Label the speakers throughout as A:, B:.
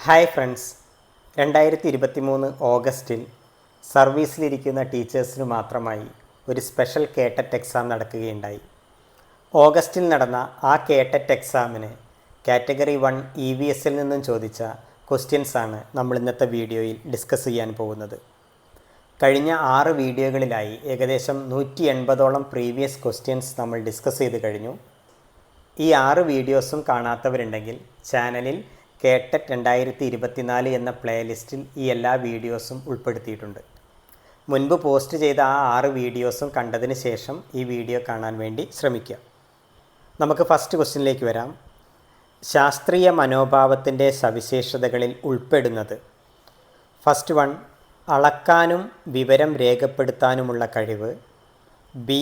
A: Hi friends, 2023 ഓഗസ്റ്റിൽ സർവീസിലിരിക്കുന്ന ടീച്ചേഴ്സിന് മാത്രമായി ഒരു സ്പെഷ്യൽ കേട്ടറ്റ് എക്സാം നടക്കുകയുണ്ടായി. ഓഗസ്റ്റിൽ നടന്ന ആ കേട്ടറ്റ് എക്സാമിന് കാറ്റഗറി 1 EVSൽ നിന്നും ചോദിച്ച ക്വസ്റ്റ്യൻസാണ് നമ്മൾ ഇന്നത്തെ വീഡിയോയിൽ ഡിസ്കസ് ചെയ്യാൻ പോകുന്നത്. കഴിഞ്ഞ 6 വീഡിയോകളിലായി ഏകദേശം 180ഓളം പ്രീവിയസ് ക്വസ്റ്റ്യൻസ് നമ്മൾ ഡിസ്കസ് ചെയ്ത് കഴിഞ്ഞു. ഈ 6 വീഡിയോസും കാണാത്തവരുണ്ടെങ്കിൽ ചാനലിൽ കേട്ടറ്റ് 2024 എന്ന പ്ലേലിസ്റ്റിൽ ഈ എല്ലാ വീഡിയോസും ഉൾപ്പെടുത്തിയിട്ടുണ്ട്. മുൻപ് പോസ്റ്റ് ചെയ്ത ആ 6 വീഡിയോസും കണ്ടതിന് ശേഷം ഈ വീഡിയോ കാണാൻ വേണ്ടി ശ്രമിക്കുക. നമുക്ക് ഫസ്റ്റ് ക്വസ്റ്റ്യനിലേക്ക് വരാം. ശാസ്ത്രീയ മനോഭാവത്തിൻ്റെ സവിശേഷതകളിൽ ഉൾപ്പെടുന്നത്. ഫസ്റ്റ് വൺ, അളക്കാനും വിവരം രേഖപ്പെടുത്താനുമുള്ള കഴിവ്. ബി,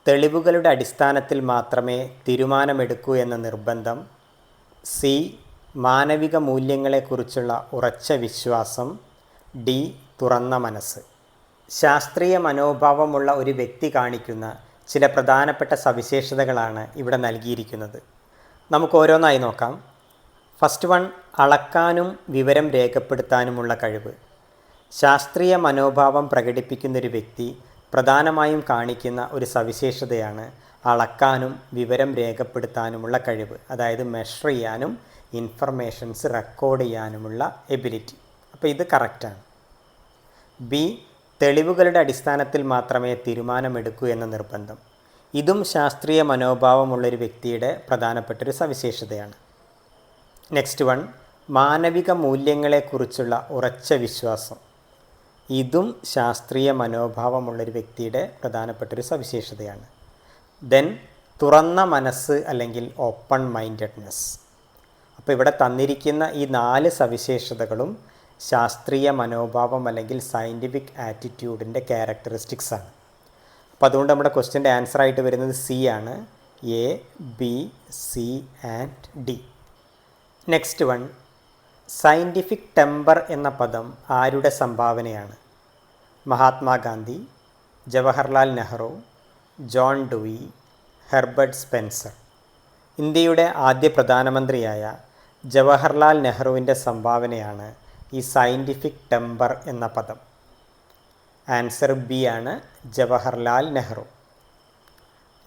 A: തെളിവുകളുടെ അടിസ്ഥാനത്തിൽ മാത്രമേ തീരുമാനമെടുക്കൂ എന്ന നിർബന്ധം. സി, മാനവിക മൂല്യങ്ങളെക്കുറിച്ചുള്ള ഉറച്ച വിശ്വാസം. ഡി, തുറന്ന മനസ്സ്. ശാസ്ത്രീയ മനോഭാവമുള്ള ഒരു വ്യക്തി കാണിക്കുന്ന ചില പ്രധാനപ്പെട്ട സവിശേഷതകളാണ് ഇവിടെ നൽകിയിരിക്കുന്നത്. നമുക്ക് ഓരോന്നായി നോക്കാം. ഫസ്റ്റ് വൺ, അളക്കാനും വിവരം രേഖപ്പെടുത്താനുമുള്ള കഴിവ്. ശാസ്ത്രീയ മനോഭാവം പ്രകടിപ്പിക്കുന്നൊരു വ്യക്തി പ്രധാനമായും കാണിക്കുന്ന ഒരു സവിശേഷതയാണ് അളക്കാനും വിവരം രേഖപ്പെടുത്താനുമുള്ള കഴിവ്. അതായത് മെഷർ ചെയ്യാനും ഇൻഫർമേഷൻസ് റെക്കോർഡ് ചെയ്യാനുമുള്ള എബിലിറ്റി. അപ്പോൾ ഇത് കറക്റ്റാണ്. ബി, തെളിവുകളുടെ അടിസ്ഥാനത്തിൽ മാത്രമേ തീരുമാനമെടുക്കൂ എന്ന നിർബന്ധം. ഇതും ശാസ്ത്രീയ മനോഭാവമുള്ളൊരു വ്യക്തിയുടെ പ്രധാനപ്പെട്ടൊരു സവിശേഷതയാണ്. നെക്സ്റ്റ് വൺ, മാനവിക മൂല്യങ്ങളെക്കുറിച്ചുള്ള ഉറച്ച വിശ്വാസം. ഇതും ശാസ്ത്രീയ മനോഭാവമുള്ളൊരു വ്യക്തിയുടെ പ്രധാനപ്പെട്ടൊരു സവിശേഷതയാണ്. ദെൻ തുറന്ന മനസ്സ് അല്ലെങ്കിൽ ഓപ്പൺ മൈൻഡഡ്നെസ്. അപ്പോൾ ഇവിടെ തന്നിരിക്കുന്ന ഈ 4 സവിശേഷതകളും ശാസ്ത്രീയ മനോഭാവം അല്ലെങ്കിൽ സയൻറ്റിഫിക് ആറ്റിറ്റ്യൂഡിൻ്റെ ക്യാരക്ടറിസ്റ്റിക്സ് ആണ്. അപ്പോൾ അതുകൊണ്ട് നമ്മുടെ ക്വസ്റ്റ്യൻ്റെ ആൻസർ ആയിട്ട് വരുന്നത് സി ആണ്. A, B, C and D. Next one, scientific temper എന്ന പദം ആരുടെ സംഭാവനയാണ്? Mahatma Gandhi, Jawaharlal Nehru, John Dewey, Herbert Spencer. ഇന്ത്യയുടെ ആദ്യ പ്രധാനമന്ത്രിയായ ജവഹർലാൽ നെഹ്റുവിൻ്റെ സംഭാവനയാണ് ഈ സയൻറ്റിഫിക് ടെമ്പർ എന്ന പദം. ആൻസർ ബി ആണ്, ജവഹർലാൽ നെഹ്റു.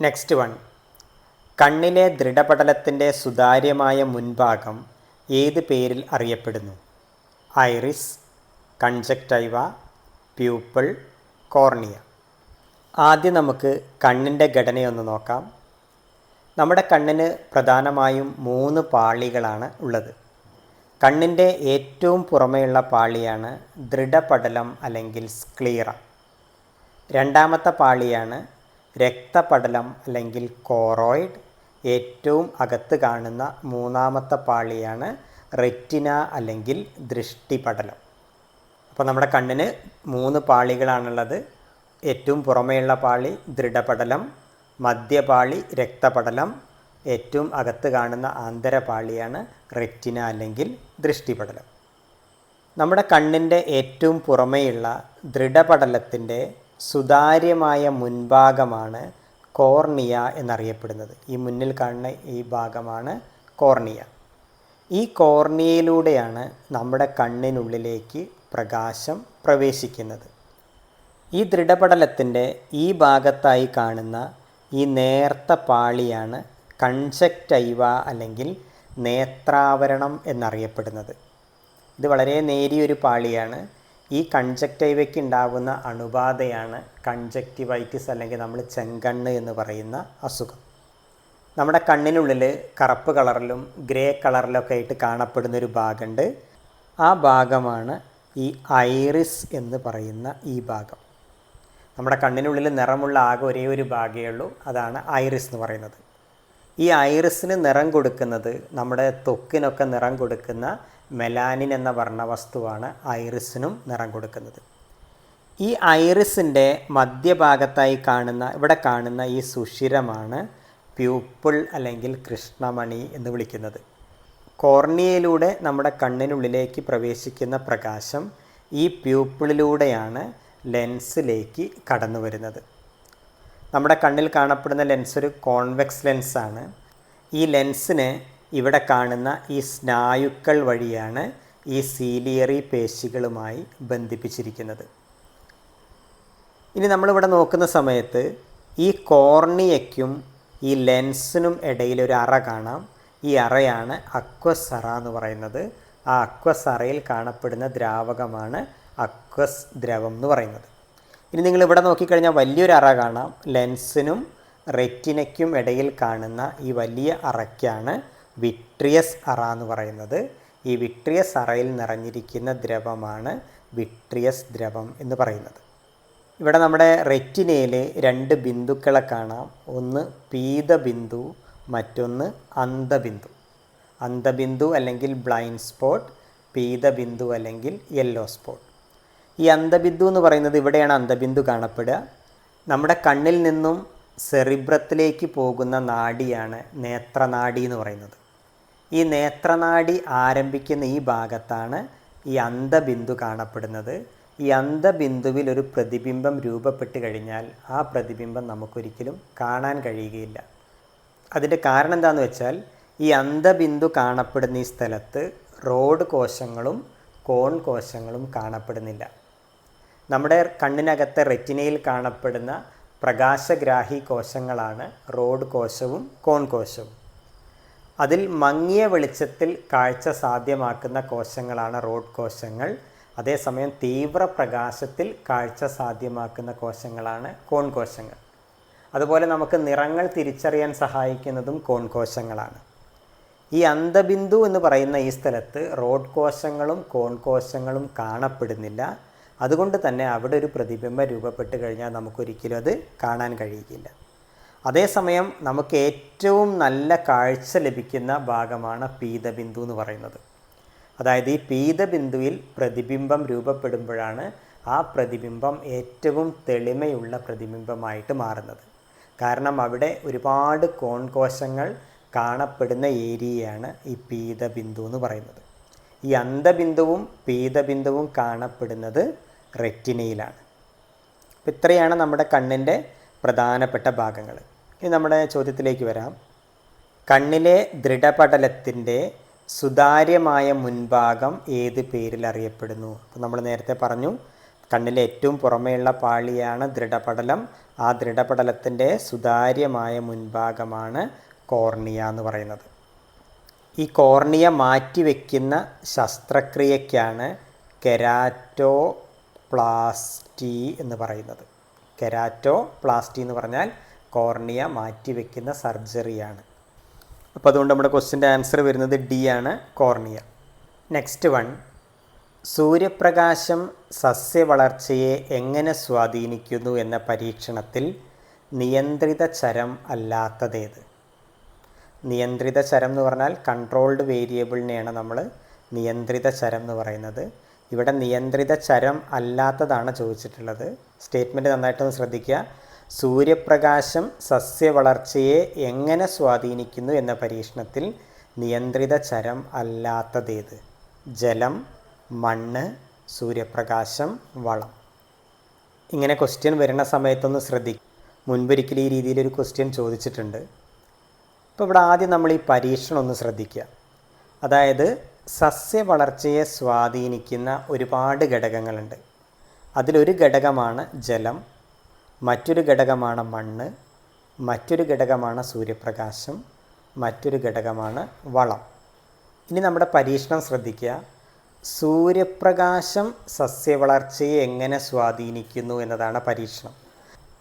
A: നെക്സ്റ്റ് വൺ, കണ്ണിലെ ദൃഢപടലത്തിൻ്റെ സുതാര്യമായ മുൻഭാഗം ഏത് പേരിൽ അറിയപ്പെടുന്നു? Iris, conjunctiva, pupil, cornea. ആദ്യം നമുക്ക് കണ്ണിൻ്റെ ഘടനയൊന്ന് നോക്കാം. നമ്മുടെ കണ്ണിന് പ്രധാനമായും 3 പാളികളാണ് ഉള്ളത്. കണ്ണിൻ്റെ ഏറ്റവും പുറമേയുള്ള പാളിയാണ് ദൃഢപടലം അല്ലെങ്കിൽ സ്ക്ലീറ. രണ്ടാമത്തെ പാളിയാണ് രക്തപടലം അല്ലെങ്കിൽ കോറോയിഡ്. ഏറ്റവും അകത്ത് കാണുന്ന 3ാമത്തെ പാളിയാണ് റെറ്റിന അല്ലെങ്കിൽ ദൃഷ്ടിപടലം. അപ്പോൾ നമ്മുടെ കണ്ണിന് 3 പാളികളാണുള്ളത്. ഏറ്റവും പുറമേയുള്ള പാളി ദൃഢപടലം, മധ്യപാളി രക്തപടലം, ഏറ്റവും അകത്ത് കാണുന്ന ആന്തരപാളിയാണ് റെറ്റിന അല്ലെങ്കിൽ ദൃഷ്ടിപടലം. നമ്മുടെ കണ്ണിൻ്റെ ഏറ്റവും പുറമേയുള്ള ദൃഢപടലത്തിൻ്റെ സുതാര്യമായ മുൻഭാഗമാണ് കോർണിയ എന്നറിയപ്പെടുന്നത്. ഈ മുന്നിൽ കാണുന്ന ഈ ഭാഗമാണ് കോർണിയ. ഈ കോർണിയയിലൂടെയാണ് നമ്മുടെ കണ്ണിനുള്ളിലേക്ക് പ്രകാശം പ്രവേശിക്കുന്നത്. ഈ ദൃഢപടലത്തിൻ്റെ ഈ ഭാഗത്തായി കാണുന്ന ഈ നേർത്ത പാളിയാണ് കൺജക്റ്റൈവ അല്ലെങ്കിൽ നേത്രാവരണം എന്നറിയപ്പെടുന്നത്. ഇത് വളരെ നേരിയൊരു പാളിയാണ്. ഈ കൺജക്റ്റൈവയ്ക്ക് ഉണ്ടാകുന്ന അണുബാധയാണ് കൺജക്റ്റിവൈറ്റിസ് അല്ലെങ്കിൽ നമ്മൾ ചെങ്കണ്ണ് എന്ന് പറയുന്ന അസുഖം. നമ്മുടെ കണ്ണിനുള്ളിൽ കറുപ്പ് കളറിലും ഗ്രേ കളറിലൊക്കെ ആയിട്ട് കാണപ്പെടുന്നൊരു ഭാഗമുണ്ട്. ആ ഭാഗമാണ് ഈ ഐറിസ് എന്ന് പറയുന്ന ഈ ഭാഗം. നമ്മുടെ കണ്ണിനുള്ളിൽ നിറമുള്ള ആകെ ഒരേ ഒരു ഭാഗമേ ഉള്ളൂ, അതാണ് ഐറിസ് എന്ന് പറയുന്നത്. ഈ ഐറിസിന് നിറം കൊടുക്കുന്നത്, നമ്മുടെ ത്വക്കിനൊക്കെ നിറം കൊടുക്കുന്ന മെലാനിൻ എന്ന വർണ്ണവസ്തുവാണ് ഐറിസിനും നിറം കൊടുക്കുന്നത്. ഈ ഐറിസിൻ്റെ മധ്യഭാഗത്തായി ഇവിടെ കാണുന്ന ഈ സുഷിരമാണ് പ്യൂപ്പിൾ അല്ലെങ്കിൽ കൃഷ്ണമണി എന്ന് വിളിക്കുന്നത്. കോർണിയയിലൂടെ നമ്മുടെ കണ്ണിനുള്ളിലേക്ക് പ്രവേശിക്കുന്ന പ്രകാശം ഈ പ്യൂപ്പിളിലൂടെയാണ് ലെൻസിലേക്ക് കടന്നു വരുന്നത്. നമ്മുടെ കണ്ണിൽ കാണപ്പെടുന്ന ലെൻസ് ഒരു കോൺവെക്സ് ലെൻസാണ്. ഈ ലെൻസിന് ഇവിടെ കാണുന്ന ഈ സ്നായുക്കൾ വഴിയാണ് ഈ സീലിയറി പേശികളുമായി ബന്ധിപ്പിച്ചിരിക്കുന്നത്. ഇനി നമ്മളിവിടെ നോക്കുന്ന സമയത്ത് ഈ കോർണിയയ്ക്കും ഈ ലെൻസിനും ഇടയിൽ ഒരു അറ കാണാം. ഈ അറയാണ് അക്വസ് അറ എന്ന് പറയുന്നത്. ആ അക്വസ് അറയിൽ കാണപ്പെടുന്ന ദ്രാവകമാണ് അക്വസ് ദ്രവം എന്ന് പറയുന്നത്. ഇനി നിങ്ങളിവിടെ നോക്കിക്കഴിഞ്ഞാൽ വലിയൊരു അറ കാണാം. ലെൻസിനും റെറ്റിനയ്ക്കും ഇടയിൽ കാണുന്ന ഈ വലിയ അറയ്ക്കാണ് വിട്രിയസ് അറ എന്ന് പറയുന്നത്. ഈ വിട്രിയസ് അറയിൽ നിറഞ്ഞിരിക്കുന്ന ദ്രവമാണ് വിട്രിയസ് ദ്രവം എന്ന് പറയുന്നത്. ഇവിടെ നമ്മുടെ റെറ്റിനയിൽ 2 ബിന്ദുക്കളെ കാണാം. ഒന്ന് പീതബിന്ദു, മറ്റൊന്ന് അന്ധബിന്ദു. അന്ധബിന്ദു അല്ലെങ്കിൽ ബ്ലൈൻഡ് സ്പോട്ട്, പീതബിന്ദു അല്ലെങ്കിൽ യെല്ലോ സ്പോട്ട്. ഈ അന്ധബിന്ദു എന്ന് പറയുന്നത് ഇവിടെയാണ് അന്ധബിന്ദു കാണപ്പെടുക. നമ്മുടെ കണ്ണിൽ നിന്നും സെറിബ്രത്തിലേക്ക് പോകുന്ന നാഡിയാണ് നേത്രനാഡി എന്ന് പറയുന്നത്. ഈ നേത്രനാഡി ആരംഭിക്കുന്ന ഈ ഭാഗത്താണ് ഈ അന്ധബിന്ദു കാണപ്പെടുന്നത്. ഈ അന്ധബിന്ദുവിൽ ഒരു പ്രതിബിംബം രൂപപ്പെട്ട് കഴിഞ്ഞാൽ ആ പ്രതിബിംബം നമുക്കൊരിക്കലും കാണാൻ കഴിയുകയില്ല. അതിൻ്റെ കാരണം എന്താണെന്ന് വെച്ചാൽ ഈ അന്ധബിന്ദു കാണപ്പെടുന്ന ഈ സ്ഥലത്ത് റോഡ് കോശങ്ങളും കോൺ കോശങ്ങളും കാണപ്പെടുന്നില്ല. നമ്മുടെ കണ്ണിനകത്തെ റെറ്റിനയിൽ കാണപ്പെടുന്ന പ്രകാശഗ്രാഹി കോശങ്ങളാണ് റോഡ് കോശവും കോൺ കോശവും. അതിൽ മങ്ങിയ വെളിച്ചത്തിൽ കാഴ്ച സാധ്യമാക്കുന്ന കോശങ്ങളാണ് റോഡ് കോശങ്ങൾ. അതേസമയം തീവ്രപ്രകാശത്തിൽ കാഴ്ച സാധ്യമാക്കുന്ന കോശങ്ങളാണ് കോൺ കോശങ്ങൾ. അതുപോലെ നമുക്ക് നിറങ്ങൾ തിരിച്ചറിയാൻ സഹായിക്കുന്നതും കോൺ കോശങ്ങളാണ്. ഈ അന്ധബിന്ദു എന്ന് പറയുന്ന ഈ സ്ഥലത്ത് റോഡ് കോശങ്ങളും കോൺ കോശങ്ങളും കാണപ്പെടുന്നില്ല. അതുകൊണ്ട് തന്നെ അവിടെ ഒരു പ്രതിബിംബം രൂപപ്പെട്ട് കഴിഞ്ഞാൽ നമുക്കൊരിക്കലും അത് കാണാൻ കഴിയുകയില്ല. അതേസമയം നമുക്ക് ഏറ്റവും നല്ല കാഴ്ച ലഭിക്കുന്ന ഭാഗമാണ് പീതബിന്ദു എന്ന് പറയുന്നത്. അതായത് ഈ പീതബിന്ദുവിൽ പ്രതിബിംബം രൂപപ്പെടുമ്പോഴാണ് ആ പ്രതിബിംബം ഏറ്റവും തെളിമയുള്ള പ്രതിബിംബമായിട്ട് മാറുന്നത്. കാരണം അവിടെ ഒരുപാട് കോൺ കോശങ്ങൾ കാണപ്പെടുന്ന ഏരിയയാണ് ഈ പീതബിന്ദു എന്ന് പറയുന്നത്. ഈ അന്ധബിന്ദുവും പീതബിന്ദുവും കാണപ്പെടുന്നത് റെറ്റിനയിലാണ്. അപ്പോൾ ഇത്രയാണ് നമ്മുടെ കണ്ണിൻ്റെ പ്രധാനപ്പെട്ട ഭാഗങ്ങൾ. ഇനി നമ്മുടെ ചോദ്യത്തിലേക്ക് വരാം. കണ്ണിലെ ദൃഢപടലത്തിൻ്റെ സുതാര്യമായ മുൻഭാഗം ഏത് പേരിൽ അറിയപ്പെടുന്നു? അപ്പോൾ നമ്മൾ നേരത്തെ പറഞ്ഞു കണ്ണിലെ ഏറ്റവും പുറമേയുള്ള പാളിയാണ് ദൃഢപടലം. ആ ദൃഢപടലത്തിൻ്റെ സുതാര്യമായ മുൻഭാഗമാണ് കോർണിയ എന്ന് പറയുന്നത്. ഈ കോർണിയ മാറ്റിവെക്കുന്ന ശസ്ത്രക്രിയയ്ക്കാണ് കെരാറ്റോപ്ലാസ്റ്റി എന്ന് പറയുന്നത്. കെരാറ്റോപ്ലാസ്റ്റി എന്ന് പറഞ്ഞാൽ കോർണിയ മാറ്റിവെക്കുന്ന സർജറിയാണ്. അപ്പോൾ അതുകൊണ്ട് നമ്മുടെ ക്വസ്റ്റ്യൻ്റെ ആൻസർ വരുന്നത് ഡി ആണ്, കോർണിയ. നെക്സ്റ്റ് വൺ, സൂര്യപ്രകാശം സസ്യവളർച്ചയെ എങ്ങനെ സ്വാധീനിക്കുന്നു എന്ന പരീക്ഷണത്തിൽ നിയന്ത്രിത ചരം അല്ലാത്തതേത്? നിയന്ത്രിത ചരം എന്ന് പറഞ്ഞാൽ കൺട്രോൾഡ് വേരിയബിളിനെയാണ് നമ്മൾ നിയന്ത്രിത ചരം എന്ന് പറയുന്നത്. ഇവിടെ നിയന്ത്രിത ചരം അല്ലാത്തതാണ് ചോദിച്ചിട്ടുള്ളത്. സ്റ്റേറ്റ്മെൻറ്റ് നന്നായിട്ടൊന്ന് ശ്രദ്ധിക്കുക. സൂര്യപ്രകാശം സസ്യവളർച്ചയെ എങ്ങനെ സ്വാധീനിക്കുന്നു എന്ന പരീക്ഷണത്തിൽ നിയന്ത്രിത ചരം അല്ലാത്തതേത്? ജലം, മണ്ണ്, സൂര്യപ്രകാശം, വളം. ഇങ്ങനെ ക്വസ്റ്റ്യൻ വരുന്ന സമയത്തൊന്ന് ശ്രദ്ധിക്കും. മുൻപൊരിക്കലും ഈ രീതിയിലൊരു ക്വസ്റ്റ്യൻ ചോദിച്ചിട്ടുണ്ട്. ഇപ്പോൾ ഇവിടെ ആദ്യം നമ്മൾ ഈ പരീക്ഷണം ഒന്ന് ശ്രദ്ധിക്കുക. അതായത് സസ്യവളർച്ചയെ സ്വാധീനിക്കുന്ന ഒരുപാട് ഘടകങ്ങളുണ്ട്. അതിലൊരു ഘടകമാണ് ജലം, മറ്റൊരു ഘടകമാണ് മണ്ണ്, മറ്റൊരു ഘടകമാണ് സൂര്യപ്രകാശം, മറ്റൊരു ഘടകമാണ് വളം. ഇനി നമ്മുടെ പരീക്ഷണം ശ്രദ്ധിക്കുക. സൂര്യപ്രകാശം സസ്യവളർച്ചയെ എങ്ങനെ സ്വാധീനിക്കുന്നു എന്നതാണ് പരീക്ഷണം.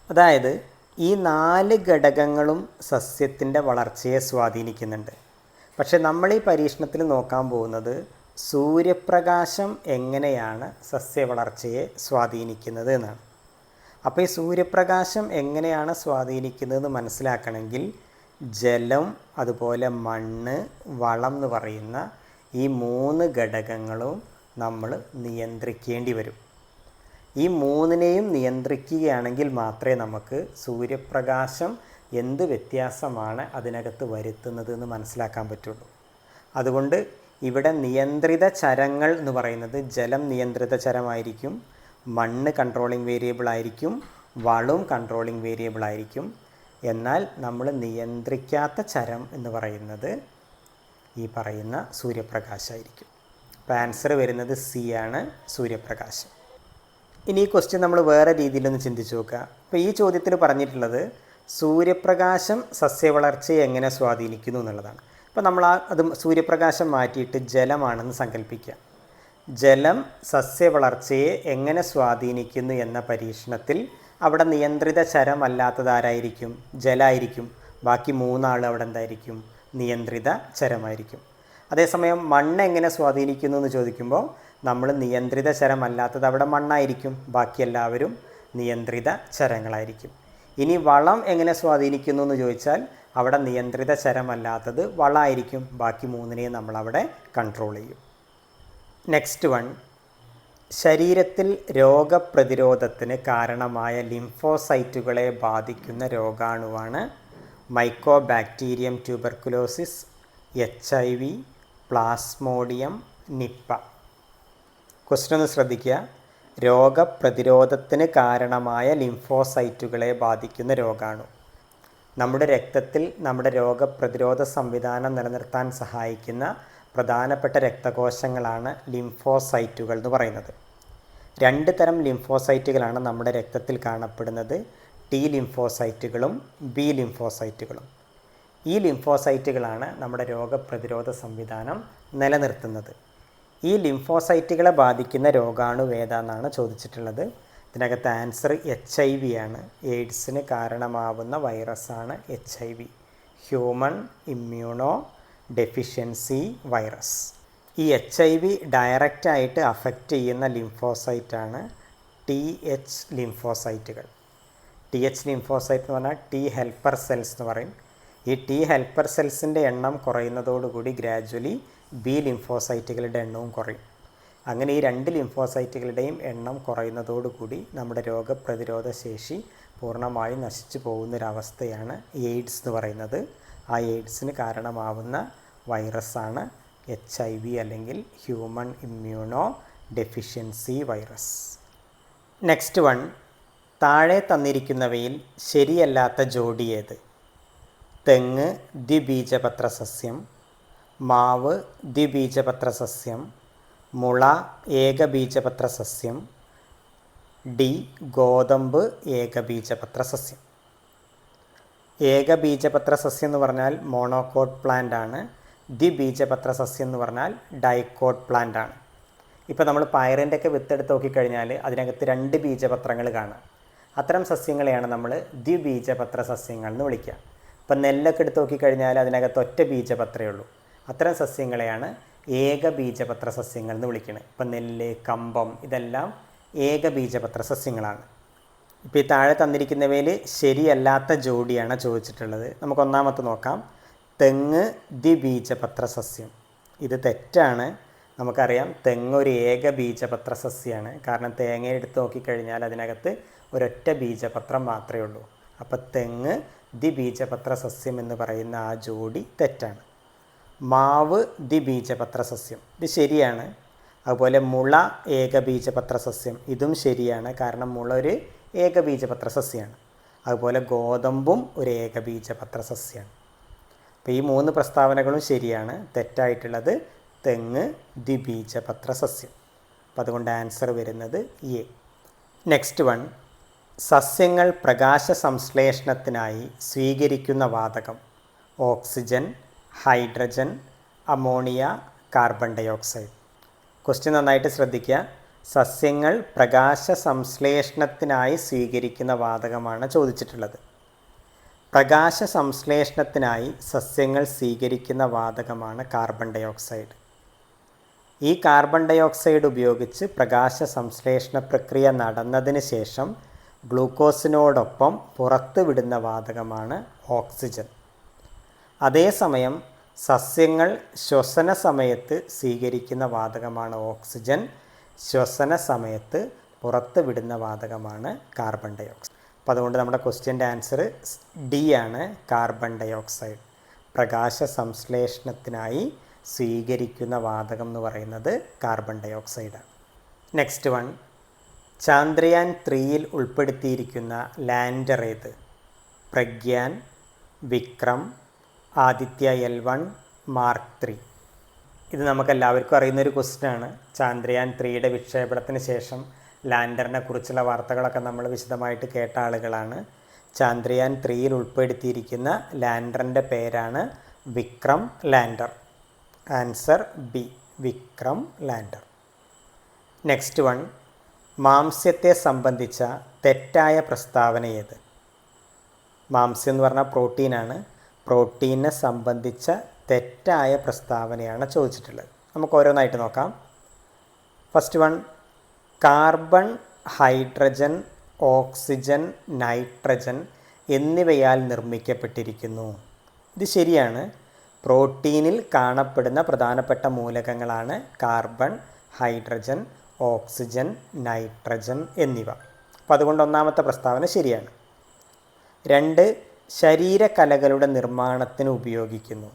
A: അതായത് ഈ 4 ഘടകങ്ങളും സസ്യത്തിൻ്റെ വളർച്ചയെ സ്വാധീനിക്കുന്നുണ്ട്. പക്ഷെ നമ്മൾ ഈ പരീക്ഷണത്തിൽ നോക്കാൻ പോകുന്നത് സൂര്യപ്രകാശം എങ്ങനെയാണ് സസ്യവളർച്ചയെ സ്വാധീനിക്കുന്നത് എന്നാണ്. അപ്പോൾ ഈ സൂര്യപ്രകാശം എങ്ങനെയാണ് സ്വാധീനിക്കുന്നതെന്ന് മനസ്സിലാക്കണമെങ്കിൽ ജലം, അതുപോലെ മണ്ണ്, വളം എന്ന് പറയുന്ന ഈ 3 ഘടകങ്ങളും നമ്മൾ നിയന്ത്രിക്കേണ്ടി വരും. ഈ 3നെയും നിയന്ത്രിക്കുകയാണെങ്കിൽ മാത്രമേ നമുക്ക് സൂര്യപ്രകാശം എന്ത് വ്യത്യാസമാണ് അതിനകത്ത് വരുത്തുന്നത് എന്ന് മനസ്സിലാക്കാൻ പറ്റുള്ളൂ. അതുകൊണ്ട് ഇവിടെ നിയന്ത്രിത ചരങ്ങൾ എന്ന് പറയുന്നത് ജലം നിയന്ത്രിത ചരമായിരിക്കും, മണ്ണ് കൺട്രോളിങ് വേരിയബിൾ ആയിരിക്കും, വളവും കൺട്രോളിങ് വേരിയബിൾ ആയിരിക്കും. എന്നാൽ നമ്മൾ നിയന്ത്രിക്കാത്ത ചരം എന്ന് പറയുന്നത് ഈ പറയുന്ന സൂര്യപ്രകാശമായിരിക്കും. അപ്പോൾ ആൻസർ വരുന്നത് സി ആണ്, സൂര്യപ്രകാശം. ഇനി ഈ ക്വസ്റ്റ്യൻ നമ്മൾ വേറെ രീതിയിലൊന്ന് ചിന്തിച്ച് നോക്കുക. അപ്പോൾ ഈ ചോദ്യത്തിൽ പറഞ്ഞിട്ടുള്ളത് സൂര്യപ്രകാശം സസ്യവളർച്ചയെ എങ്ങനെ സ്വാധീനിക്കുന്നു എന്നുള്ളതാണ്. അപ്പോൾ നമ്മൾ അത് സൂര്യപ്രകാശം മാറ്റിയിട്ട് ജലമാണെന്ന് സങ്കല്പിക്കുക. ജലം സസ്യവളർച്ചയെ എങ്ങനെ സ്വാധീനിക്കുന്നു എന്ന പരീക്ഷണത്തിൽ അവിടെ നിയന്ത്രിത ചരമല്ലാത്തതാരായിരിക്കും? ജലമായിരിക്കും. ബാക്കി മൂന്നാൾ അവിടെ എന്തായിരിക്കും? നിയന്ത്രിത ചരമായിരിക്കും. അതേസമയം മണ്ണ് എങ്ങനെ സ്വാധീനിക്കുന്നു എന്ന് ചോദിക്കുമ്പോൾ നമ്മൾ നിയന്ത്രിത ചരമല്ലാത്തത് അവിടെ മണ്ണായിരിക്കും, ബാക്കി എല്ലാവരും നിയന്ത്രിത ചരങ്ങളായിരിക്കും. ഇനി വളം എങ്ങനെ സ്വാധീനിക്കുന്നു എന്ന് ചോദിച്ചാൽ അവിടെ നിയന്ത്രിത ചരമല്ലാത്തത് വളമായിരിക്കും, ബാക്കി മൂന്നിനെയും നമ്മളവിടെ കൺട്രോൾ ചെയ്യും. നെക്സ്റ്റ് വൺ, ശരീരത്തിൽ രോഗപ്രതിരോധത്തിന് കാരണമായ ലിംഫോസൈറ്റുകളെ ബാധിക്കുന്ന രോഗാണുവാണ് mycobacterium tuberculosis, HIV, plasmodium, Nipah. Question ഒന്ന് ശ്രദ്ധിക്കുക. രോഗപ്രതിരോധത്തിന് കാരണമായ ലിംഫോസൈറ്റുകളെ ബാധിക്കുന്ന രോഗാണു. നമ്മുടെ രക്തത്തിൽ നമ്മുടെ രോഗപ്രതിരോധ സംവിധാനം നിലനിർത്താൻ സഹായിക്കുന്ന പ്രധാനപ്പെട്ട രക്തകോശങ്ങളാണ് ലിംഫോസൈറ്റുകൾ എന്ന് പറയുന്നത്. രണ്ട് തരം ലിംഫോസൈറ്റുകളാണ് നമ്മുടെ രക്തത്തിൽ കാണപ്പെടുന്നത്, T ലിംഫോസൈറ്റുകളും B ലിംഫോസൈറ്റുകളും. ഈ ലിംഫോസൈറ്റുകളാണ് നമ്മുടെ രോഗപ്രതിരോധ സംവിധാനം നിലനിർത്തുന്നത്. ഈ ലിംഫോസൈറ്റുകളെ ബാധിക്കുന്ന രോഗാണു ഏതാണെന്നാണ് ചോദിച്ചിട്ടുള്ളത്. ഇതിനകത്ത് ആൻസർ HIV ആണ്. എയ്ഡ്സിന് കാരണമാവുന്ന വൈറസാണ് HIV, human immuno deficiency virus. ഈ HIV ഡയറക്റ്റായിട്ട് അഫക്റ്റ് ചെയ്യുന്ന ലിംഫോസൈറ്റാണ് TH ലിംഫോസൈറ്റുകൾ. TH ലിംഫോസൈറ്റ് എന്ന് പറഞ്ഞാൽ T ഹെൽപ്പർ സെൽസ് എന്ന് പറയും. ഈ T ഹെൽപ്പർ സെൽസിൻ്റെ എണ്ണം കുറയുന്നതോടുകൂടി ഗ്രാജ്വലി B ലിംഫോസൈറ്റുകളുടെ എണ്ണവും കുറയും. അങ്ങനെ ഈ രണ്ട് ലിംഫോസൈറ്റുകളുടെയും എണ്ണം കുറയുന്നതോടുകൂടി നമ്മുടെ രോഗപ്രതിരോധ ശേഷി പൂർണ്ണമായും നശിച്ചു പോകുന്നൊരവസ്ഥയാണ് എയ്ഡ്സ് എന്ന് പറയുന്നത്. ആ എയ്ഡ്സിന് കാരണമാവുന്ന വൈറസാണ് HIV അല്ലെങ്കിൽ human immuno deficiency virus. Next one, താഴെ തന്നിരിക്കുന്നവയിൽ ശരിയല്ലാത്ത ജോഡി ഏത്? തെങ്ങ് ദ്വിബീജപത്ര സസ്യം, മാവ് ദ്വിബീജപത്ര സസ്യം, മുള ഏകബീജപത്ര സസ്യം, D ഗോതമ്പ് ഏകബീജപത്ര സസ്യം. ഏകബീജപത്ര സസ്യം എന്ന് പറഞ്ഞാൽ മോണോകോട്ട് പ്ലാന്റ് ആണ്. ദ്വിബീജപത്ര സസ്യം എന്ന് പറഞ്ഞാൽ ഡൈക്കോട്ട് പ്ലാന്റ് ആണ്. ഇപ്പോൾ നമ്മൾ പയറിൻ്റെ ഒക്കെ വിത്തെടുത്ത് നോക്കിക്കഴിഞ്ഞാൽ അതിനകത്ത് 2 ബീജപത്രങ്ങൾ കാണാം. അത്തരം സസ്യങ്ങളെയാണ് നമ്മൾ ദ്വിബീജപത്ര സസ്യങ്ങൾ എന്ന് വിളിക്കുക. ഇപ്പം നെല്ലൊക്കെ എടുത്ത് നോക്കിക്കഴിഞ്ഞാൽ അതിനകത്ത് ഒറ്റ ബീജപത്രമേ ഉള്ളൂ. അത്തരം സസ്യങ്ങളെയാണ് ഏകബീജപത്ര സസ്യങ്ങൾ എന്ന് വിളിക്കുന്നത്. ഇപ്പം നെല്ല്, കമ്പം ഇതെല്ലാം ഏകബീജപത്ര സസ്യങ്ങളാണ്. ഇപ്പോൾ ഈ താഴെ തന്നിരിക്കുന്നവയിൽ ശരിയല്ലാത്ത ജോഡിയാണ് ചോദിച്ചിട്ടുള്ളത്. നമുക്ക് ഒന്നാമത്തെ നോക്കാം. തെങ്ങ് ദ്വിബീജപത്ര സസ്യം. ഇത് തെറ്റാണ്. നമുക്കറിയാം തെങ്ങ് ഒരു ഏകബീജപത്ര സസ്യമാണ്. കാരണം തേങ്ങ എടുത്ത് നോക്കിക്കഴിഞ്ഞാൽ അതിനകത്ത് ഒരൊറ്റ ബീജപത്രം മാത്രമേ ഉള്ളൂ. അപ്പോൾ തെങ്ങ് ദ്വിബീജപത്ര സസ്യം എന്ന് പറയുന്ന ആ ജോഡി തെറ്റാണ്. മാവ് ദ്വിബീജപത്ര സസ്യം, ഇത് ശരിയാണ്. അതുപോലെ മുള ഏകബീജപത്ര സസ്യം, ഇതും ശരിയാണ്. കാരണം മുള ഒരു ഏകബീജപത്ര സസ്യമാണ്. അതുപോലെ ഗോതമ്പും ഒരു ഏകബീജപത്ര സസ്യമാണ്. അപ്പോൾ ഈ 3 പ്രസ്താവനകളും ശരിയാണ്. തെറ്റായിട്ടുള്ളത് തെങ്ങ് ദ്വിബീജപത്ര സസ്യം. അപ്പോൾ അതുകൊണ്ട് ആൻസർ വരുന്നത് എ. നെക്സ്റ്റ് വൺ, സസ്യങ്ങൾ പ്രകാശ സംശ്ലേഷണത്തിനായി സ്വീകരിക്കുന്ന വാതകം oxygen, hydrogen, ammonia, carbon dioxide. Question നന്നായിട്ട് ശ്രദ്ധിക്കുക. സസ്യങ്ങൾ പ്രകാശ സംശ്ലേഷണത്തിനായി സ്വീകരിക്കുന്ന വാതകമാണ് ചോദിച്ചിട്ടുള്ളത്. പ്രകാശ സംശ്ലേഷണത്തിനായി സസ്യങ്ങൾ സ്വീകരിക്കുന്ന വാതകമാണ് കാർബൺ ഡയോക്സൈഡ്. ഈ കാർബൺ ഡയോക്സൈഡ് ഉപയോഗിച്ച് പ്രകാശ സംശ്ലേഷണ പ്രക്രിയ നടന്നതിന് ശേഷം ഗ്ലൂക്കോസിനോടൊപ്പം പുറത്തു വിടുന്ന വാതകമാണ് ഓക്സിജൻ. അതേസമയം സസ്യങ്ങൾ ശ്വസന സമയത്ത് സ്വീകരിക്കുന്ന വാതകമാണ് ഓക്സിജൻ. ശ്വസന സമയത്ത് പുറത്ത് വിടുന്ന വാതകമാണ് കാർബൺ ഡയോക്സൈഡ്. അപ്പോൾ അതുകൊണ്ട് നമ്മുടെ ക്വസ്റ്റ്യൻ്റെ ആൻസർ D ആണ്, കാർബൺ ഡയോക്സൈഡ്. പ്രകാശ സംശ്ലേഷണത്തിനായി സ്വീകരിക്കുന്ന വാതകം എന്ന് പറയുന്നത് കാർബൺ ഡയോക്സൈഡാണ്. നെക്സ്റ്റ് വൺ, ചാന്ദ്രയാൻ 3 ഉൾപ്പെടുത്തിയിരിക്കുന്ന ലാൻഡർ ഏത്? Pragyan, Vikram, Aditya L1, Mark 3. ഇത് നമുക്കെല്ലാവർക്കും അറിയുന്നൊരു ക്വസ്റ്റ്യനാണ്. ചാന്ദ്രയാൻ 3യുടെ വിക്ഷേപണത്തിന് ശേഷം ലാൻഡറിനെ കുറിച്ചുള്ള വാർത്തകളൊക്കെ നമ്മൾ വിശദമായിട്ട് കേട്ട ആളുകളാണ്. ചാന്ദ്രയാൻ 3യിൽ ഉൾപ്പെടുത്തിയിരിക്കുന്ന ലാൻഡറിൻ്റെ പേരാണ് Vikram lander. Answer B, Vikram lander. Next one, മാംസ്യത്തെ സംബന്ധിച്ച തെറ്റായ പ്രസ്താവന ഏത്? മാംസ്യം എന്ന് പറഞ്ഞാൽ പ്രോട്ടീനാണ്. പ്രോട്ടീനെ സംബന്ധിച്ച തെറ്റായ പ്രസ്താവനയാണ് ചോദിച്ചിട്ടുള്ളത്. നമുക്ക് ഓരോന്നായിട്ട് നോക്കാം. First one, carbon, hydrogen, oxygen, nitrogen എന്നിവയാൽ നിർമ്മിക്കപ്പെട്ടിരിക്കുന്നു. ഇത് ശരിയാണ്. പ്രോട്ടീനിൽ കാണപ്പെടുന്ന പ്രധാനപ്പെട്ട മൂലകങ്ങളാണ് കാർബൺ, ഹൈഡ്രജൻ, ഓക്സിജൻ, നൈട്രജൻ എന്നിവ. അപ്പോൾ അതുകൊണ്ട് ഒന്നാമത്തെ പ്രസ്താവന ശരിയാണ്. 2, ശരീരകലകളുടെ നിർമ്മാണത്തിന് ഉപയോഗിക്കുന്നു.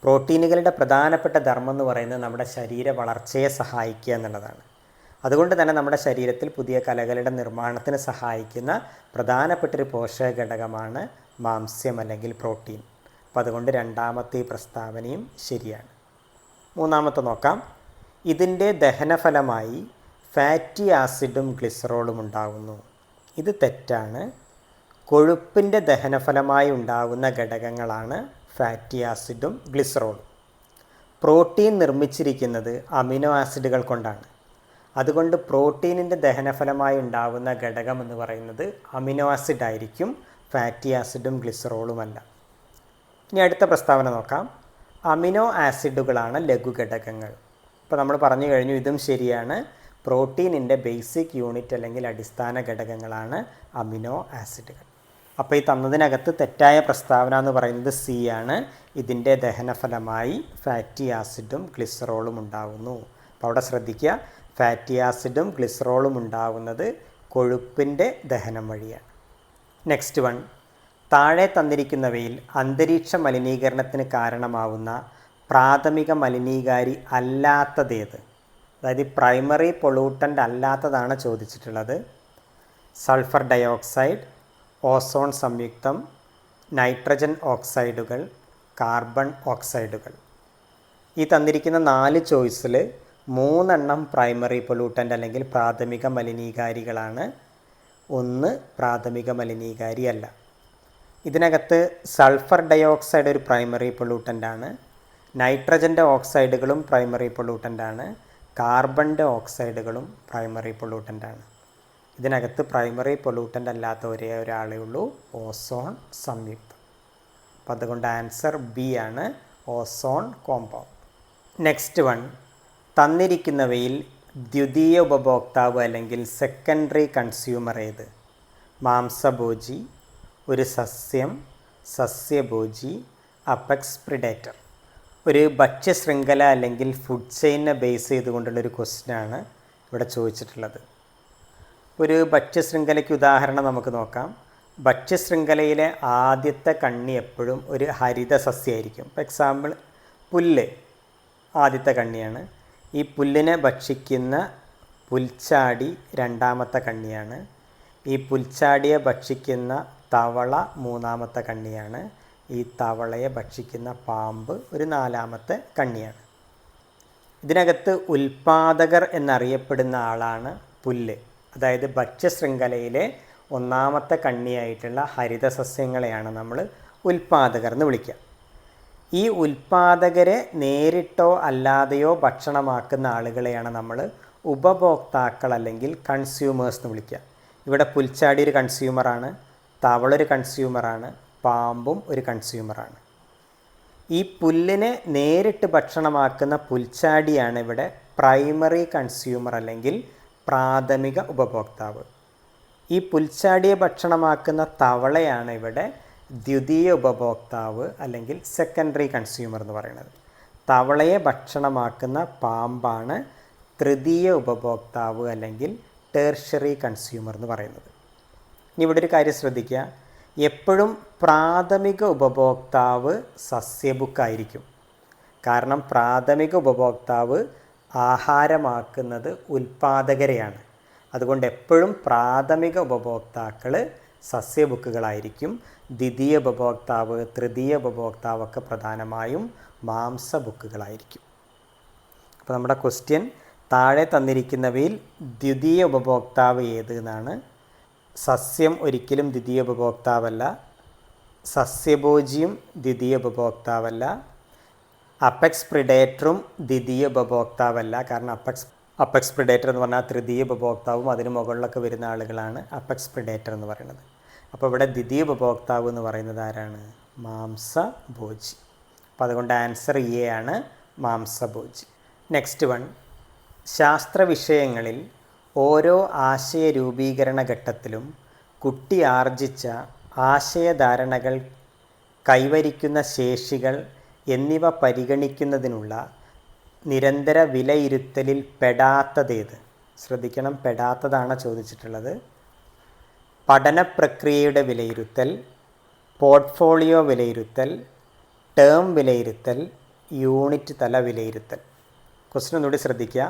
A: പ്രോട്ടീനുകളുടെ പ്രധാനപ്പെട്ട ധർമ്മം എന്ന് പറയുന്നത് നമ്മുടെ ശരീര വളർച്ചയെ സഹായിക്കുക എന്നുള്ളതാണ്. അതുകൊണ്ട് തന്നെ നമ്മുടെ ശരീരത്തിൽ പുതിയ കലകളുടെ നിർമ്മാണത്തിന് സഹായിക്കുന്ന പ്രധാനപ്പെട്ടൊരു പോഷക ഘടകമാണ് മാംസ്യം അല്ലെങ്കിൽ പ്രോട്ടീൻ. അപ്പോൾ അതുകൊണ്ട് രണ്ടാമത്തെ ഈ പ്രസ്താവനയും ശരിയാണ്. മൂന്നാമത്തെ നോക്കാം. ഇതിൻ്റെ ദഹനഫലമായി ഫാറ്റി ആസിഡും ഗ്ലിസറോളും ഉണ്ടാകുന്നു. ഇത് തെറ്റാണ്. കൊഴുപ്പിൻ്റെ ദഹനഫലമായി ഉണ്ടാകുന്ന ഘടകങ്ങളാണ് ഫാറ്റി ആസിഡും ഗ്ലിസറോളും. പ്രോട്ടീൻ നിർമ്മിച്ചിരിക്കുന്നത് അമിനോ ആസിഡുകൾ കൊണ്ടാണ്. അതുകൊണ്ട് പ്രോട്ടീനിൻ്റെ ദഹനഫലമായി ഉണ്ടാകുന്ന ഘടകം എന്ന് പറയുന്നത് അമിനോ ആസിഡ് ആയിരിക്കും, ഫാറ്റി ആസിഡും ഗ്ലിസറോളുമല്ല. ഇനി അടുത്ത പ്രസ്താവന നോക്കാം. അമിനോ ആസിഡുകളാണ് ലഘുഘടകങ്ങൾ. ഇപ്പോൾ നമ്മൾ പറഞ്ഞു കഴിഞ്ഞു, ഇതും ശരിയാണ്. പ്രോട്ടീനിൻ്റെ ബേസിക് യൂണിറ്റ് അല്ലെങ്കിൽ അടിസ്ഥാന ഘടകങ്ങളാണ് അമിനോ ആസിഡുകൾ. അപ്പോൾ ഈ തന്നതിനകത്ത് തെറ്റായ പ്രസ്താവന എന്ന് പറയുന്നത് സി ആണ്. ഇതിൻ്റെ ദഹനഫലമായി ഫാറ്റി ആസിഡും ഗ്ലിസറോളും ഉണ്ടാകുന്നു. അപ്പോൾ അവിടെ ശ്രദ്ധിക്കുക, ഫാറ്റി ആസിഡും ഗ്ലിസറോളും ഉണ്ടാകുന്നത് കൊഴുപ്പിൻ്റെ ദഹനം വഴിയാണ്. നെക്സ്റ്റ് വൺ, താഴെ തന്നിരിക്കുന്നവയിൽ അന്തരീക്ഷ മലിനീകരണത്തിന് കാരണമാവുന്ന പ്രാഥമിക മലിനീകാരി അല്ലാത്തതേത്? അതായത് പ്രൈമറി പൊള്യൂട്ടൻ്റ് അല്ലാത്തതാണ് ചോദിച്ചിട്ടുള്ളത്. സൾഫർ ഡയോക്സൈഡ്, ഓസോൺ സംയുക്തം, നൈട്രജൻ ഓക്സൈഡുകൾ, കാർബൺ ഓക്സൈഡുകൾ. ഈ തന്നിരിക്കുന്ന 4 ചോയ്സിൽ 3 പ്രൈമറി പൊല്യൂട്ടൻ്റ് അല്ലെങ്കിൽ പ്രാഥമിക മലിനീകാരികളാണ്. 1 പ്രാഥമിക മലിനീകാരി അല്ല. ഇതിനകത്ത് സൾഫർ ഡയോക്സൈഡ് ഒരു പ്രൈമറി പൊല്യൂട്ടൻ്റാണ്. നൈട്രജൻ്റെ ഓക്സൈഡുകളും പ്രൈമറി പൊല്യൂട്ടൻ്റാണ്. കാർബണിൻ്റെ ഓക്സൈഡുകളും പ്രൈമറി പൊല്യൂട്ടൻ്റാണ്. ഇതിനകത്ത് പ്രൈമറി പൊല്യൂട്ടൻ്റ് അല്ലാത്ത ഒരേ ഒരാളേ ഉള്ളൂ, ഓസോൺ സംയുക്തം. അപ്പോൾ അതുകൊണ്ട് ആൻസർ ബി ആണ്, ഓസോൺ കോമ്പൗണ്ട്. നെക്സ്റ്റ് വൺ, തന്നിരിക്കുന്നവയിൽ ദ്വിതീയ ഉപഭോക്താവ് അല്ലെങ്കിൽ സെക്കൻഡറി കൺസ്യൂമർ ഏത്? മാംസഭോജി, ഒരു സസ്യം, സസ്യഭോജി, അപെക്സ് പ്രിഡേറ്റർ. ഒരു ഭക്ഷ്യശൃംഖല അല്ലെങ്കിൽ ഫുഡ് ചെയിനെ ബേസ് ചെയ്തുകൊണ്ടുള്ളൊരു ക്വസ്റ്റ്യനാണ് ഇവിടെ ചോദിച്ചിട്ടുള്ളത്. ഒരു ഭക്ഷ്യശൃംഖലയ്ക്ക് ഉദാഹരണം നമുക്ക് നോക്കാം. ഭക്ഷ്യശൃംഖലയിലെ ആദ്യത്തെ കണ്ണി എപ്പോഴും ഒരു ഹരിത സസ്യമായിരിക്കും. ഫോർ എക്സാമ്പിൾ പുല്ല് ആദ്യത്തെ കണ്ണിയാണ്. ഈ പുല്ലിനെ ഭക്ഷിക്കുന്ന പുൽച്ചാടി രണ്ടാമത്തെ കണ്ണിയാണ്. ഈ പുൽച്ചാടിയെ ഭക്ഷിക്കുന്ന തവള മൂന്നാമത്തെ കണ്ണിയാണ്. ഈ തവളയെ ഭക്ഷിക്കുന്ന പാമ്പ് ഒരു 4ാമത്തെ കണ്ണിയാണ്. ഇതിനകത്ത് ഉൽപാദകർ എന്നറിയപ്പെടുന്ന ആളാണ് പുല്ല്. അതായത് ഭക്ഷ്യശൃംഖലയിലെ 1ാമത്തെ കണ്ണിയായിട്ടുള്ള ഹരിതസസ്യങ്ങളെയാണ് നമ്മൾ ഉൽപാദകർ എന്ന് വിളിക്കുക. ഈ ഉൽപാദകരെ നേരിട്ടോ അല്ലാതെയോ ഭക്ഷണമാക്കുന്ന ആളുകളെയാണ് നമ്മൾ ഉപഭോക്താക്കൾ അല്ലെങ്കിൽ കൺസ്യൂമേഴ്സ് എന്ന് വിളിക്കുക. ഇവിടെ പുൽച്ചാടി ഒരു കൺസ്യൂമറാണ്, തവള ഒരു കൺസ്യൂമറാണ്, പാമ്പും ഒരു കൺസ്യൂമറാണ്. ഈ പുല്ലിനെ നേരിട്ട് ഭക്ഷണമാക്കുന്ന പുൽച്ചാടിയാണ് ഇവിടെ പ്രൈമറി കൺസ്യൂമർ അല്ലെങ്കിൽ പ്രാഥമിക ഉപഭോക്താവ്. ഈ പുൽച്ചാടിയെ ഭക്ഷണമാക്കുന്ന തവളയാണ് ഇവിടെ ദ്വിതീയ ഉപഭോക്താവ് അല്ലെങ്കിൽ സെക്കൻഡറി കൺസ്യൂമർ എന്ന് പറയുന്നത്. തവളയെ ഭക്ഷണമാക്കുന്ന പാമ്പാണ് തൃതീയ ഉപഭോക്താവ് അല്ലെങ്കിൽ ടേർഷ്യറി കൺസ്യൂമർ എന്ന് പറയുന്നത്. ഇനി ഇവിടെ ഒരു കാര്യം ശ്രദ്ധിക്കുക, എപ്പോഴും പ്രാഥമിക ഉപഭോക്താവ് സസ്യബുക്കായിരിക്കും. കാരണം പ്രാഥമിക ഉപഭോക്താവ് ആഹാരമാക്കുന്നത് ഉൽപാദകരെയാണ്. അതുകൊണ്ട് എപ്പോഴും പ്രാഥമിക ഉപഭോക്താക്കൾ സസ്യബുക്കുകളായിരിക്കും. ദ്വിതീയ ഉപഭോക്താവ്, തൃതീയ ഉപഭോക്താവൊക്കെ പ്രധാനമായും മാംസബുക്കുകളായിരിക്കും. അപ്പോൾ നമ്മുടെ ക്വസ്റ്റ്യൻ താഴെ തന്നിരിക്കുന്നവയിൽ ദ്വിതീയ ഉപഭോക്താവ് ഏത് എന്നാണ്. സസ്യം ഒരിക്കലും ദ്വിതീയ ഉപഭോക്താവല്ല. സസ്യഭോജിയും ദ്വിതീയ ഉപഭോക്താവല്ല. അപ്പെക്സ് പ്രിഡേറ്ററും ദ്വിതീയ ഉപഭോക്താവല്ല. കാരണം അപ്പെക്സ് പ്രിഡേറ്റർ എന്ന് പറഞ്ഞാൽ തൃതീയ ഉപഭോക്താവും അതിന് മുകളിലൊക്കെ വരുന്ന ആളുകളാണ് അപ്പെക്സ് പ്രിഡേറ്റർ എന്ന് പറയുന്നത്. അപ്പോൾ ഇവിടെ ദ്വിതീയ ഉപഭോക്താവ് എന്ന് പറയുന്നത് ആരാണ്? മാംസഭോജി. അപ്പോൾ അതുകൊണ്ട് ആൻസർ എ ആണ്, മാംസഭോജി. നെക്സ്റ്റ് വൺ, ശാസ്ത്ര വിഷയങ്ങളിൽ ഓരോ ആശയ രൂപീകരണ ഘട്ടത്തിലും കുട്ടി ആർജിച്ച ആശയധാരണകൾ, കൈവരിക്കുന്ന ശേഷികൾ എന്നിവ പരിഗണിക്കുന്നതിനുള്ള നിരന്തര വിലയിരുത്തലിൽ പെടാത്തതേത്? ശ്രദ്ധിക്കണം, പെടാത്തതാണ് ചോദിച്ചിട്ടുള്ളത്. പഠന പ്രക്രിയയുടെ വിലയിരുത്തൽ, പോർട്ട്ഫോളിയോ വിലയിരുത്തൽ, ടേം വിലയിരുത്തൽ, യൂണിറ്റ് തല വിലയിരുത്തൽ. ക്വസ്റ്റ്യൻ ഒന്നുകൂടി ശ്രദ്ധിക്കുക.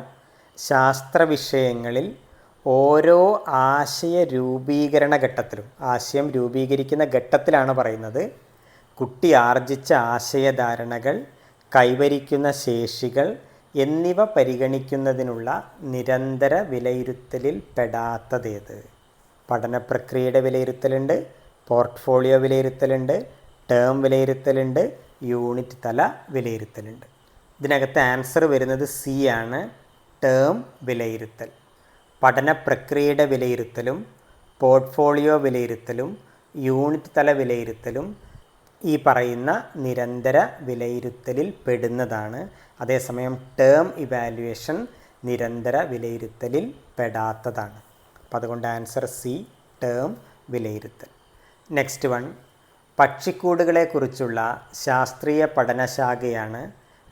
A: ശാസ്ത്ര വിഷയങ്ങളിൽ ഓരോ ആശയ രൂപീകരണ ഘട്ടത്തിലും, ആശയം രൂപീകരിക്കുന്ന ഘട്ടത്തിലാണ് പറയുന്നത്, കുട്ടി ആർജിച്ച ആശയധാരണകൾ, കൈവരിക്കുന്ന ശേഷികൾ എന്നിവ പരിഗണിക്കുന്നതിനുള്ള നിരന്തര വിലയിരുത്തലിൽ പെടാത്തതേത്? പഠന പ്രക്രിയയുടെ വിലയിരുത്തലുണ്ട്, പോർട്ട്ഫോളിയോ വിലയിരുത്തലുണ്ട്, ടേം വിലയിരുത്തലുണ്ട്, യൂണിറ്റ് തല വിലയിരുത്തലുണ്ട്. ഇതിനകത്ത് ആൻസർ വരുന്നത് സി ആണ്, ടേം വിലയിരുത്തൽ. പഠന പ്രക്രിയയുടെ വിലയിരുത്തലും പോർട്ട്ഫോളിയോ വിലയിരുത്തലും യൂണിറ്റ് തല വിലയിരുത്തലും ഈ പറയുന്ന നിരന്തര വിലയിരുത്തലിൽ പെടുന്നതാണ്. അതേസമയം ടേം ഇവാലുവേഷൻ നിരന്തര വിലയിരുത്തലിൽ പെടാത്തതാണ്. അപ്പം അതുകൊണ്ട് ആൻസർ സി, ടേം വിലയിരുത്തൽ. നെക്സ്റ്റ് വൺ, പക്ഷിക്കൂടുകളെക്കുറിച്ചുള്ള ശാസ്ത്രീയ പഠനശാഖയാണ്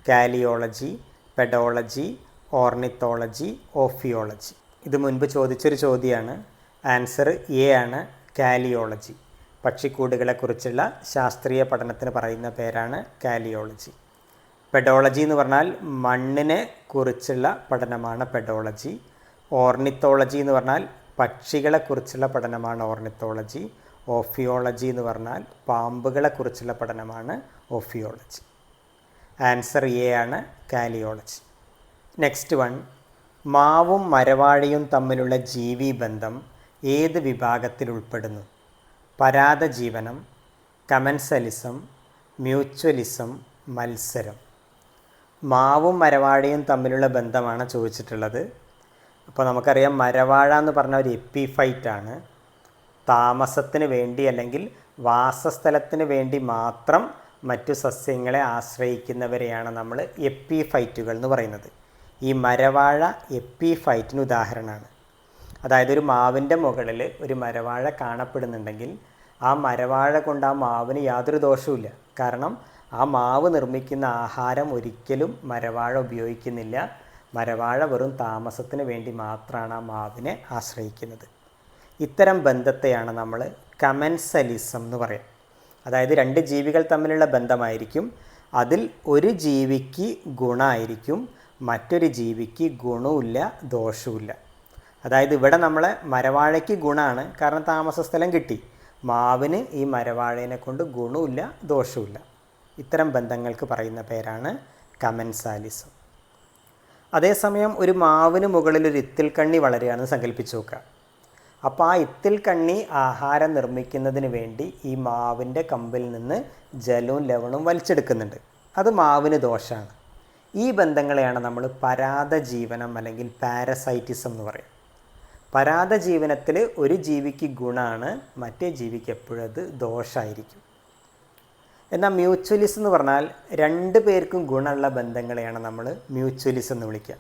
A: കാലിയോളജി, പെഡോളജി, ഓർണിത്തോളജി, ഓഫിയോളജി. ഇത് മുൻപ് ചോദിച്ചൊരു ചോദ്യമാണ്. ആൻസർ എ ആണ്, കാലിയോളജി. പക്ഷിക്കൂടുകളെക്കുറിച്ചുള്ള ശാസ്ത്രീയ പഠനത്തിന് പറയുന്ന പേരാണ് കാലിയോളജി. പെഡോളജി എന്ന് പറഞ്ഞാൽ മണ്ണിനെ കുറിച്ചുള്ള പഠനമാണ് പെഡോളജി. ഓർണിത്തോളജി എന്ന് പറഞ്ഞാൽ പക്ഷികളെക്കുറിച്ചുള്ള പഠനമാണ് ഓർണിത്തോളജി. ഓഫിയോളജി എന്ന് പറഞ്ഞാൽ പാമ്പുകളെക്കുറിച്ചുള്ള പഠനമാണ് ഓഫിയോളജി. ആൻസർ എ ആണ്, കാലിയോളജി. നെക്സ്റ്റ് വൺ, മാവും മരവാഴയും തമ്മിലുള്ള ജീവിബന്ധം ഏത് വിഭാഗത്തിൽ ഉൾപ്പെടുന്നു? പരാദജീവനം, കമൻസലിസം, മ്യൂച്വലിസം, മത്സരം. മാവും മരവാഴയും തമ്മിലുള്ള ബന്ധമാണ് ചോദിച്ചിട്ടുള്ളത്. അപ്പോൾ നമുക്കറിയാം, മരവാഴ എന്ന് പറഞ്ഞ ഒരു എപ്പിഫൈറ്റാണ്. താമസത്തിന് വേണ്ടി അല്ലെങ്കിൽ വാസസ്ഥലത്തിന് വേണ്ടി മാത്രം മറ്റു സസ്യങ്ങളെ ആശ്രയിക്കുന്നവരെയാണ് നമ്മൾ എപ്പിഫൈറ്റുകൾ എന്ന് പറയുന്നത്. ഈ മരവാഴ എപ്പിഫൈറ്റിന് ഉദാഹരണമാണ്. അതായത് ഒരു മാവിൻ്റെ മുകളിൽ ഒരു മരവാഴ കാണപ്പെടുന്നുണ്ടെങ്കിൽ ആ മരവാഴ കൊണ്ട് ആ മാവിന് യാതൊരു ദോഷവുമില്ല. കാരണം ആ മാവ് നിർമ്മിക്കുന്ന ആഹാരം ഒരിക്കലും മരവാഴ ഉപയോഗിക്കുന്നില്ല. മരവാഴ വെറും താമസത്തിന് വേണ്ടി മാത്രമാണ് ആ മാവിനെ ആശ്രയിക്കുന്നത്. ഇത്തരം ബന്ധത്തെയാണ് നമ്മൾ കമൻസലിസം എന്ന് പറയുക. അതായത് രണ്ട് ജീവികൾ തമ്മിലുള്ള ബന്ധമായിരിക്കും. അതിൽ ഒരു ജീവിക്ക് ഗുണമായിരിക്കും, മറ്റൊരു ജീവിക്ക് ഗുണവുമില്ല, ദോഷവുമില്ല. അതായത് ഇവിടെ നമ്മളെ മരവാഴയ്ക്ക് ഗുണമാണ്, കാരണം താമസ സ്ഥലം കിട്ടി. മാവിന് ഈ മരവാഴേനെ കൊണ്ട് ഗുണവുമില്ല, ദോഷവുമില്ല. ഇത്തരം ബന്ധങ്ങൾക്ക് പറയുന്ന പേരാണ് കമൻസാലിസം. അതേസമയം ഒരു മാവിന് മുകളിൽ ഒരു ഇത്തിൽക്കണ്ണി വളരുകയാണെന്ന് സങ്കല്പിച്ച് നോക്കുക. അപ്പോൾ ആ ഇത്തിൽക്കണ്ണി ആഹാരം നിർമ്മിക്കുന്നതിന് വേണ്ടി ഈ മാവിൻ്റെ കമ്പിൽ നിന്ന് ജലവും ലവണവും വലിച്ചെടുക്കുന്നുണ്ട്. അത് മാവിന് ദോഷമാണ്. ഈ ബന്ധങ്ങളെയാണ് നമ്മൾ പരാദജീവനം അല്ലെങ്കിൽ പാരസൈറ്റിസം എന്ന് പറയും. പരാദജീവനത്തിൽ ഒരു ജീവിക്ക് ഗുണമാണ്, മറ്റേ ജീവിക്ക് എപ്പോഴും അത് ദോഷമായിരിക്കും. എന്നാൽ മ്യൂച്വലിസം എന്ന് പറഞ്ഞാൽ രണ്ട് പേർക്കും ഗുണമുള്ള ബന്ധങ്ങളെയാണ് നമ്മൾ മ്യൂച്വലിസം എന്ന് വിളിക്കുക.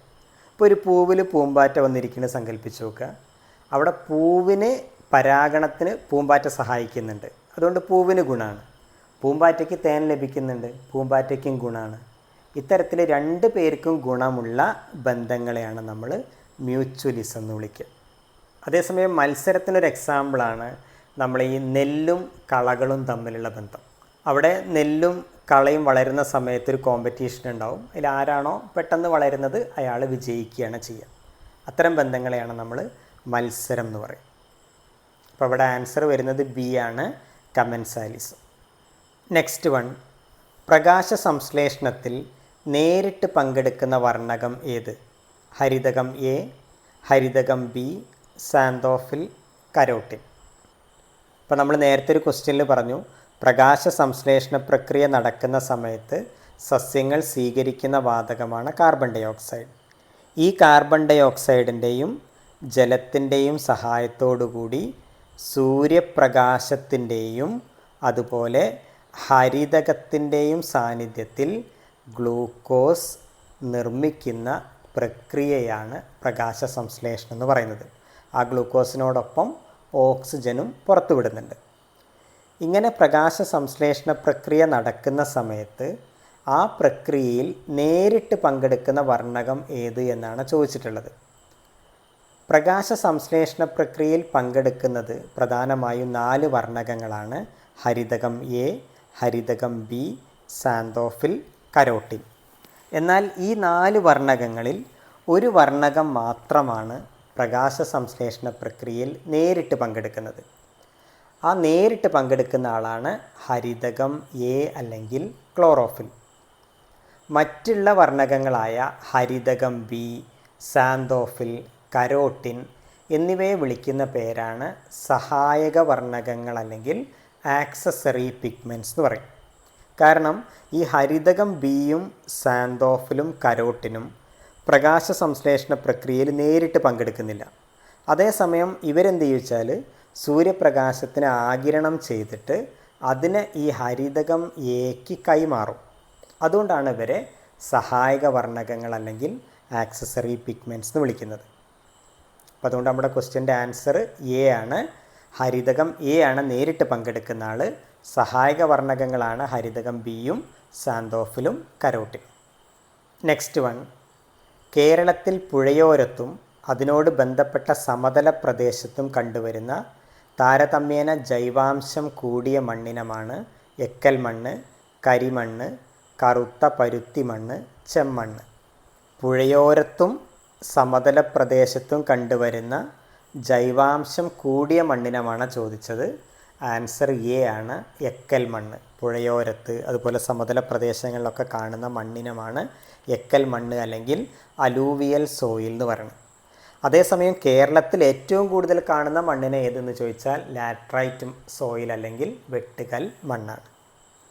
A: ഇപ്പോൾ ഒരു പൂവിൽ പൂമ്പാറ്റ വന്നിരിക്കുന്നത് സങ്കല്പിച്ച് നോക്കുക. അവിടെ പൂവിന് പരാഗണത്തിന് പൂമ്പാറ്റ സഹായിക്കുന്നുണ്ട്, അതുകൊണ്ട് പൂവിന് ഗുണമാണ്. പൂമ്പാറ്റയ്ക്ക് തേൻ ലഭിക്കുന്നുണ്ട്, പൂമ്പാറ്റയ്ക്കും ഗുണമാണ്. ഇത്തരത്തിൽ രണ്ട് പേർക്കും ഗുണമുള്ള ബന്ധങ്ങളെയാണ് നമ്മൾ മ്യൂച്വലിസം എന്ന് വിളിക്കുക. അതേസമയം മത്സരത്തിനൊരു എക്സാമ്പിളാണ് നമ്മൾ ഈ നെല്ലും കളകളും തമ്മിലുള്ള ബന്ധം. അവിടെ നെല്ലും കളയും വളരുന്ന സമയത്ത് ഒരു കോമ്പറ്റീഷൻ ഉണ്ടാവും. അതിൽ ആരാണോ പെട്ടെന്ന് വളരുന്നത് അയാൾ വിജയിക്കുകയാണ് ചെയ്യുക. അത്തരം ബന്ധങ്ങളെയാണ് നമ്മൾ മത്സരം എന്ന് പറയും. അപ്പോൾ ഇവിടെ ആൻസർ വരുന്നത് ബി ആണ്, കമൻസാലിസം. നെക്സ്റ്റ് വൺ, പ്രകാശ സംശ്ലേഷണത്തിൽ നേരിട്ട് പങ്കെടുക്കുന്ന വർണ്ണകം ഏത്? ഹരിതകം എ, ഹരിതകം ബി, സാന്തോഫിൽ, കരോട്ടിൻ. അപ്പോൾ നമ്മൾ നേരത്തെ ഒരു ക്വസ്റ്റ്യനിൽ പറഞ്ഞു പ്രകാശ സംശ്ലേഷണ പ്രക്രിയ നടക്കുന്ന സമയത്ത് സസ്യങ്ങൾ സ്വീകരിക്കുന്ന വാതകമാണ് കാർബൺ ഡൈ ഓക്സൈഡ്. ഈ കാർബൺ ഡൈ ഓക്സൈഡിൻ്റെയും ജലത്തിൻ്റെയും സഹായത്തോടുകൂടി സൂര്യപ്രകാശത്തിൻ്റെയും അതുപോലെ ഹരിതകത്തിൻ്റെയും സാന്നിധ്യത്തിൽ ഗ്ലൂക്കോസ് നിർമ്മിക്കുന്ന പ്രക്രിയയാണ് പ്രകാശ സംശ്ലേഷണം എന്ന് പറയുന്നത്. ആ ഗ്ലൂക്കോസിനോടൊപ്പം ഓക്സിജനും പുറത്തുവിടുന്നുണ്ട്. ഇങ്ങനെ പ്രകാശ സംശ്ലേഷണ പ്രക്രിയ നടക്കുന്ന സമയത്ത് ആ പ്രക്രിയയിൽ നേരിട്ട് പങ്കെടുക്കുന്ന വർണ്ണകം ഏത് എന്നാണ് ചോദിച്ചിട്ടുള്ളത്. പ്രകാശ സംശ്ലേഷണ പ്രക്രിയയിൽ പങ്കെടുക്കുന്നത് പ്രധാനമായും 4 വർണ്ണകങ്ങളാണ്. ഹരിതകം എ, ഹരിതകം ബി, സാന്തോഫിൽ, കരോട്ടിൻ. എന്നാൽ ഈ 4 വർണ്ണകങ്ങളിൽ ഒരു വർണ്ണകം മാത്രമാണ് പ്രകാശ സംശ്ലേഷണ പ്രക്രിയയിൽ നേരിട്ട് പങ്കെടുക്കുന്നത്. ആ നേരിട്ട് പങ്കെടുക്കുന്ന ആളാണ് ഹരിതകം എ അല്ലെങ്കിൽ ക്ലോറോഫിൽ. മറ്റുള്ള വർണ്ണകങ്ങളായ ഹരിതകം ബി, സാന്തോഫിൽ, കരോട്ടിൻ എന്നിവയെ വിളിക്കുന്ന പേരാണ് സഹായക വർണ്ണകങ്ങൾ അല്ലെങ്കിൽ ആക്സസറി പിഗ്മെൻറ്റ്സ് എന്ന് പറയും. കാരണം ഈ ഹരിതകം ബിയും സാന്തോഫിലും കരോട്ടിനും പ്രകാശ സംശ്ലേഷണ പ്രക്രിയയിൽ നേരിട്ട് പങ്കെടുക്കുന്നില്ല. അതേസമയം ഇവരെന്ത് ചോദിച്ചാൽ സൂര്യപ്രകാശത്തിന് ആഗിരണം ചെയ്തിട്ട് അതിനെ ഈ ഹരിതകം എക്ക് കൈമാറും. അതുകൊണ്ടാണ് ഇവരെ സഹായക വർണ്ണകങ്ങൾ അല്ലെങ്കിൽ ആക്സസറി പിഗ്മെൻറ്റ്സ് എന്ന് വിളിക്കുന്നത്. അപ്പോൾ അതുകൊണ്ട് നമ്മുടെ ക്വസ്റ്റ്യൻ്റെ ആൻസർ എ ആണ്. ഹരിതകം എ ആണ് നേരിട്ട് പങ്കെടുക്കുന്ന ആൾ. സഹായക വർണ്ണകങ്ങളാണ് ഹരിതകം ബിയും സാന്തോഫിലും കരോട്ടിനും. നെക്സ്റ്റ് വൺ, കേരളത്തിൽ പുഴയോരത്തും അതിനോട് ബന്ധപ്പെട്ട സമതല പ്രദേശത്തും കണ്ടുവരുന്ന താരതമ്യേന ജൈവാംശം കൂടിയ മണ്ണിനമാണ് എക്കൽ മണ്ണ്, കരിമണ്ണ്, കറുത്ത പരുത്തി മണ്ണ്, ചെമ്മണ്ണ്. പുഴയോരത്തും സമതല പ്രദേശത്തും കണ്ടുവരുന്ന ജൈവാംശം കൂടിയ മണ്ണിനമാണ് ചോദിച്ചത്. ആൻസർ എ ആണ്, എക്കൽ മണ്ണ്. പുഴയോരത്ത് അതുപോലെ സമതല പ്രദേശങ്ങളിലൊക്കെ കാണുന്ന മണ്ണിനമാണ് എക്കൽ മണ്ണ് അല്ലെങ്കിൽ അലൂവിയൽ സോയിൽ എന്ന് പറയുന്നത്. അതേസമയം കേരളത്തിൽ ഏറ്റവും കൂടുതൽ കാണുന്ന മണ്ണിനെ ഏതെന്ന് ചോദിച്ചാൽ ലാറ്ററൈറ്റ് സോയിൽ അല്ലെങ്കിൽ വെട്ടുകൽ മണ്ണാണ്.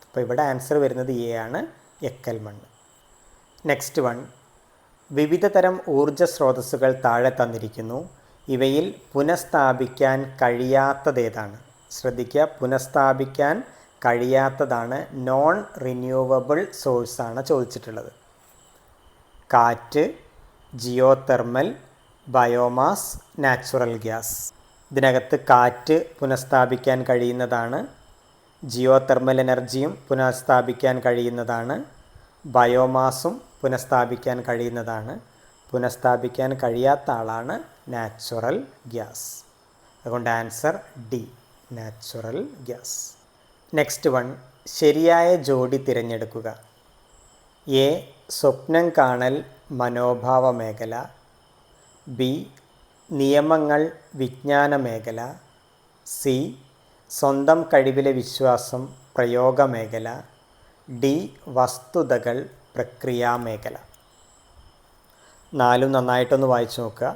A: അപ്പോൾ ഇവിടെ ആൻസർ വരുന്നത് എ ആണ്, എക്കൽ മണ്ണ്. നെക്സ്റ്റ് വൺ, വിവിധ തരം ഊർജ സ്രോതസ്സുകൾ താഴെ തന്നിരിക്കുന്നു. ഇവയിൽ പുനഃസ്ഥാപിക്കാൻ കഴിയാത്തതേതാണ്? ശ്രദ്ധിക്കുക, പുനഃസ്ഥാപിക്കാൻ കഴിയാത്തതാണ് നോൺ റിന്യൂവബിൾ സോഴ്സാണ് ചോദിച്ചിട്ടുള്ളത്. കാറ്റ്, geothermal, biomass, natural gas. ഇതിനകത്ത് കാറ്റ് പുനഃസ്ഥാപിക്കാൻ കഴിയുന്നതാണ്, ജിയോ തെർമൽ എനർജിയും പുനഃസ്ഥാപിക്കാൻ കഴിയുന്നതാണ്, ബയോമാസും പുനഃസ്ഥാപിക്കാൻ കഴിയുന്നതാണ്. പുനഃസ്ഥാപിക്കാൻ കഴിയാത്ത ആളാണ് നാച്ചുറൽ ഗ്യാസ്. അതുകൊണ്ട് answer D, natural gas. Next one, ശരിയായ ജോഡി തിരഞ്ഞെടുക്കുക. എ, സ്വപ്നം കാണൽ മനോഭാവ മേഖല. ബി, നിയമങ്ങൾ വിജ്ഞാന മേഖല. സി, സ്വന്തം കഴിവിലെ വിശ്വാസം പ്രയോഗ മേഖല. ഡി, വസ്തുതകൾ പ്രക്രിയാ മേഖല. 4 നന്നായിട്ടൊന്ന് വായിച്ചു നോക്കുക.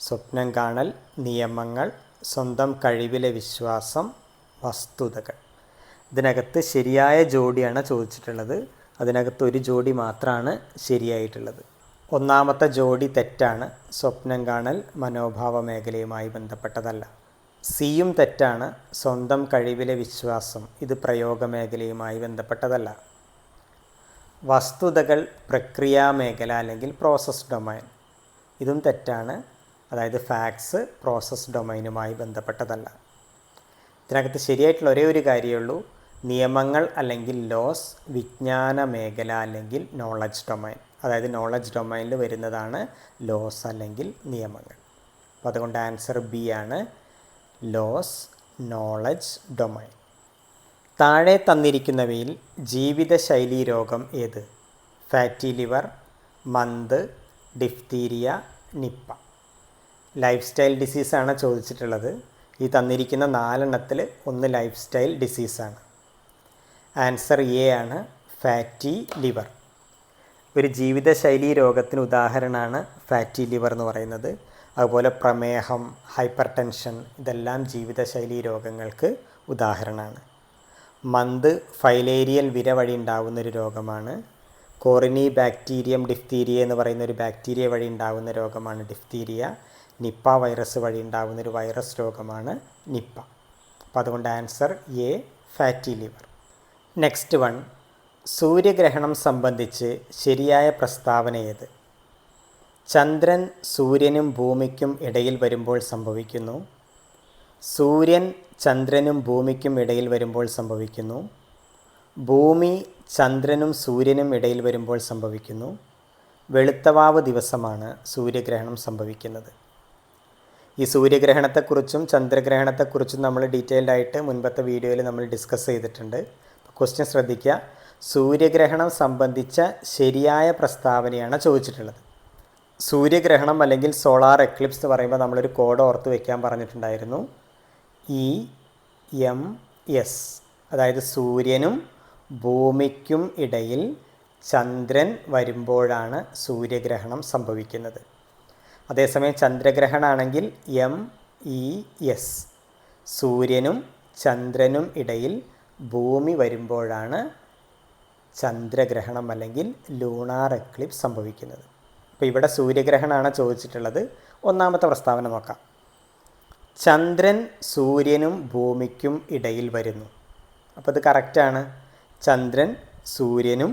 A: സ്വപ്നം കാണൽ, നിയമങ്ങൾ, സ്വന്തം കഴിവിലെ വിശ്വാസം, വസ്തുതകൾ. ഇതിനകത്ത് ശരിയായ ജോഡിയാണ് ചോദിച്ചിട്ടുള്ളത്. അതിനകത്ത് ഒരു ജോഡി മാത്രമാണ് ശരിയായിട്ടുള്ളത്. ഒന്നാമത്തെ ജോഡി തെറ്റാണ്. സ്വപ്നം കാണൽ മനോഭാവ മേഖലയുമായി ബന്ധപ്പെട്ടതല്ല. സിയും തെറ്റാണ്. സ്വന്തം കഴിവിലെ വിശ്വാസം ഇത് പ്രയോഗ മേഖലയുമായി ബന്ധപ്പെട്ടതല്ല. വസ്തുതകൾ പ്രക്രിയാ മേഖല അല്ലെങ്കിൽ പ്രോസസ് ഡൊമൈൻ ഇതും തെറ്റാണ്. അതായത് ഫാക്ട്സ് പ്രോസസ് ഡൊമൈനുമായി ബന്ധപ്പെട്ടതല്ല. ഇതിനകത്ത് ശരിയായിട്ടുള്ള ഒരേ ഒരു കാര്യമേ ഉള്ളൂ, നിയമങ്ങൾ അല്ലെങ്കിൽ ലോസ് വിജ്ഞാന മേഖല അല്ലെങ്കിൽ നോളജ് ഡൊമൈൻ. അതായത് നോളജ് ഡൊമൈനിൽ വരുന്നതാണ് ലോസ് അല്ലെങ്കിൽ നിയമങ്ങൾ. അപ്പോൾ അതുകൊണ്ട് ആൻസർ ബി ആണ്, ലോസ് നോളജ് ഡൊമൈൻ. താഴെ തന്നിരിക്കുന്നവയിൽ ജീവിതശൈലീ രോഗം ഏത്? ഫാറ്റി ലിവർ, മന്ത്, ഡിഫ്തീരിയ, നിപ്പ. ലൈഫ് സ്റ്റൈൽ ഡിസീസാണ് ചോദിച്ചിട്ടുള്ളത്. ഈ തന്നിരിക്കുന്ന 4 ഒന്ന് ലൈഫ് സ്റ്റൈൽ ഡിസീസാണ്. ആൻസർ എ ആണ്, ഫാറ്റി ലിവർ. ഒരു ജീവിതശൈലി രോഗത്തിന് ഉദാഹരണമാണ് ഫാറ്റി ലിവർ എന്ന് പറയുന്നത്. അതുപോലെ പ്രമേഹം, ഹൈപ്പർ ടെൻഷൻ ഇതെല്ലാം ജീവിതശൈലി രോഗങ്ങൾക്ക് ഉദാഹരണമാണ്. മന്ത് ഫൈലേരിയൽ വിര വഴി ഉണ്ടാകുന്നൊരു രോഗമാണ്. കോറിനി ബാക്ടീരിയം ഡിഫ്തീരിയ എന്ന് പറയുന്ന ഒരു ബാക്ടീരിയ വഴി ഉണ്ടാകുന്ന രോഗമാണ് ഡിഫ്തീരിയ. നിപ്പ വൈറസ് വഴി ഉണ്ടാകുന്നൊരു വൈറസ് രോഗമാണ് നിപ്പ. അപ്പോൾ അതുകൊണ്ട് answer A, fatty liver. Next one, സൂര്യഗ്രഹണം സംബന്ധിച്ച് ശരിയായ പ്രസ്താവന ഏത്? ചന്ദ്രൻ സൂര്യനും ഭൂമിക്കും ഇടയിൽ വരുമ്പോൾ സംഭവിക്കുന്നു. സൂര്യൻ ചന്ദ്രനും ഭൂമിക്കും ഇടയിൽ വരുമ്പോൾ സംഭവിക്കുന്നു. ഭൂമി ചന്ദ്രനും സൂര്യനും ഇടയിൽ വരുമ്പോൾ സംഭവിക്കുന്നു. വെളുത്തവാവ് ദിവസമാണ് സൂര്യഗ്രഹണം സംഭവിക്കുന്നത്. ഈ സൂര്യഗ്രഹണത്തെക്കുറിച്ചും ചന്ദ്രഗ്രഹണത്തെക്കുറിച്ചും നമ്മൾ ഡീറ്റെയിൽഡായിട്ട് മുൻപത്തെ വീഡിയോയിൽ നമ്മൾ ഡിസ്കസ് ചെയ്തിട്ടുണ്ട്. ക്വസ്റ്റ്യൻ ശ്രദ്ധിക്കുക. സൂര്യഗ്രഹണം സംബന്ധിച്ച ശരിയായ പ്രസ്താവനയാണ് ചോദിച്ചിട്ടുള്ളത്. സൂര്യഗ്രഹണം അല്ലെങ്കിൽ സോളാർ എക്ലിപ്സ് എന്ന് പറയുമ്പോൾ നമ്മളൊരു കോഡ് ഓർത്ത് വയ്ക്കാൻ പറഞ്ഞിട്ടുണ്ടായിരുന്നു. EMS, അതായത് സൂര്യനും ഭൂമിക്കും ഇടയിൽ ചന്ദ്രൻ വരുമ്പോഴാണ് സൂര്യഗ്രഹണം സംഭവിക്കുന്നത്. അതേസമയം ചന്ദ്രഗ്രഹണമാണെങ്കിൽ MES, സൂര്യനും ചന്ദ്രനും ഇടയിൽ ഭൂമി വരുമ്പോഴാണ് ചന്ദ്രഗ്രഹണം അല്ലെങ്കിൽ ലൂണാർ എക്ലിപ്സ് സംഭവിക്കുന്നത്. അപ്പോൾ ഇവിടെ സൂര്യഗ്രഹണമാണ് ചോദിച്ചിട്ടുള്ളത്. ഒന്നാമത്തെ പ്രസ്താവന നോക്കാം. ചന്ദ്രൻ സൂര്യനും ഭൂമിക്കും ഇടയിൽ വരുന്നു. അപ്പോൾ ഇത് കറക്റ്റാണ്. ചന്ദ്രൻ സൂര്യനും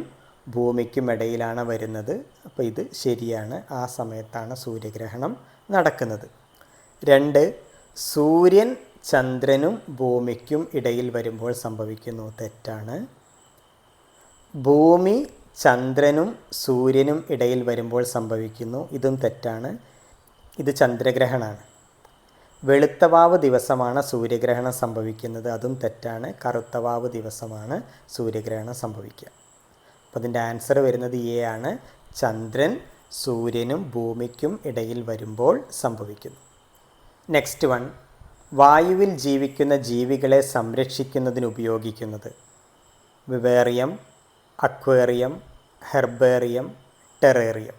A: ഭൂമിക്കും ഇടയിലാണ് വരുന്നത്. അപ്പോൾ ഇത് ശരിയാണ്. ആ സമയത്താണ് സൂര്യഗ്രഹണം നടക്കുന്നത്. 2, സൂര്യൻ ചന്ദ്രനും ഭൂമിക്കും ഇടയിൽ വരുമ്പോൾ സംഭവിക്കുന്നു. തെറ്റാണ്. ഭൂമി ചന്ദ്രനും സൂര്യനും ഇടയിൽ വരുമ്പോൾ സംഭവിക്കുന്നു. ഇതും തെറ്റാണ്. ഇത് ചന്ദ്രഗ്രഹണമാണ്. വെളുത്തവാവ് ദിവസമാണ് സൂര്യഗ്രഹണം സംഭവിക്കുന്നത്. അതും തെറ്റാണ്. കറുത്തവാവ് ദിവസമാണ് സൂര്യഗ്രഹണം സംഭവിക്കുക. അപ്പോൾ അതിൻ്റെ ആൻസർ വരുന്നത് എ ആണ്. ചന്ദ്രൻ സൂര്യനും ഭൂമിക്കും ഇടയിൽ വരുമ്പോൾ സംഭവിക്കുന്നു. നെക്സ്റ്റ് വൺ, വായുവിൽ ജീവിക്കുന്ന ജീവികളെ സംരക്ഷിക്കുന്നതിന് ഉപയോഗിക്കുന്നത്? വിവേറിയം, അക്വേറിയം, ഹെർബേറിയം, ടെറേറിയം.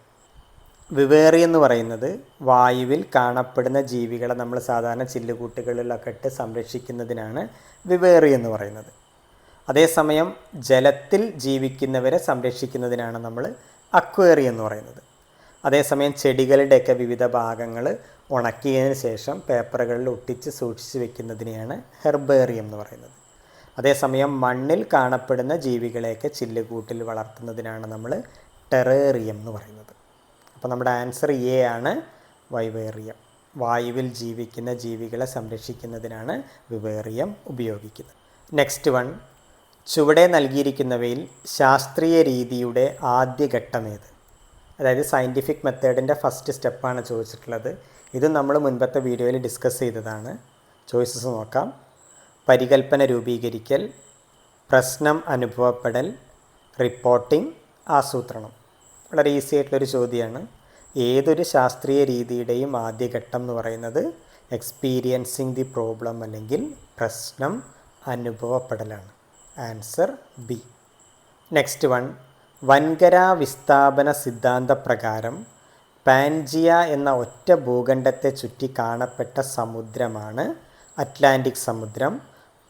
A: വിവേറിയം എന്ന് പറയുന്നത് വായുവിൽ കാണപ്പെടുന്ന ജീവികളെ നമ്മൾ സാധാരണ ചില്ലുകൂട്ടുകളിലൊക്കെ ഇട്ട് സംരക്ഷിക്കുന്നതിനാണ് വിവേറിയം എന്ന് പറയുന്നത്. അതേസമയം ജലത്തിൽ ജീവിക്കുന്നവരെ സംരക്ഷിക്കുന്നതിനാണ് നമ്മൾ അക്വേറിയം എന്ന് പറയുന്നത്. അതേസമയം ചെടികളുടെയൊക്കെ വിവിധ ഭാഗങ്ങൾ ഉണക്കിയതിന് ശേഷം പേപ്പറുകളിൽ ഒട്ടിച്ച് സൂക്ഷിച്ച് വെക്കുന്നതിനെയാണ് ഹെർബേറിയം എന്ന് പറയുന്നത്. അതേസമയം മണ്ണിൽ കാണപ്പെടുന്ന ജീവികളെയൊക്കെ ചില്ലുകൂട്ടിൽ വളർത്തുന്നതിനാണ് നമ്മൾ ടെറേറിയം എന്ന് പറയുന്നത്. അപ്പോൾ നമ്മുടെ ആൻസർ എ ആണ്, വൈവേറിയം. വായുവിൽ ജീവിക്കുന്ന ജീവികളെ സംരക്ഷിക്കുന്നതിനാണ് വിവേറിയം ഉപയോഗിക്കുന്നത്. നെക്സ്റ്റ് വൺ, ചുവടെ നൽകിയിരിക്കുന്നവയിൽ ശാസ്ത്രീയ രീതിയുടെ ആദ്യഘട്ടമേത്? അതായത് സയൻറ്റിഫിക് മെത്തേഡിൻ്റെ ഫസ്റ്റ് സ്റ്റെപ്പാണ് ചോദിച്ചിട്ടുള്ളത്. ഇത് നമ്മൾ മുൻപത്തെ വീഡിയോയിൽ ഡിസ്കസ് ചെയ്തതാണ്. ചോയ്സസ് നോക്കാം. പരികൽപ്പന രൂപീകരിക്കൽ, പ്രശ്നം അനുഭവപ്പെടൽ, റിപ്പോർട്ടിംഗ്, ആസൂത്രണം. വളരെ ഈസി ആയിട്ടുള്ളൊരു ചോദ്യമാണ്. ഏതൊരു ശാസ്ത്രീയ രീതിയുടെയും ആദ്യഘട്ടം എന്ന് പറയുന്നത് എക്സ്പീരിയൻസിങ് ദി പ്രോബ്ലം അല്ലെങ്കിൽ പ്രശ്നം അനുഭവപ്പെടലാണ്. Answer B. നെക്സ്റ്റ് വൺ, വൻകരാ വിസ്ഥാപന സിദ്ധാന്തപ്രകാരം പാൻജിയ എന്ന ഒറ്റ ഭൂഖണ്ഡത്തെ ചുറ്റി കാണപ്പെട്ട സമുദ്രമാണ് അറ്റ്ലാന്റിക് സമുദ്രം,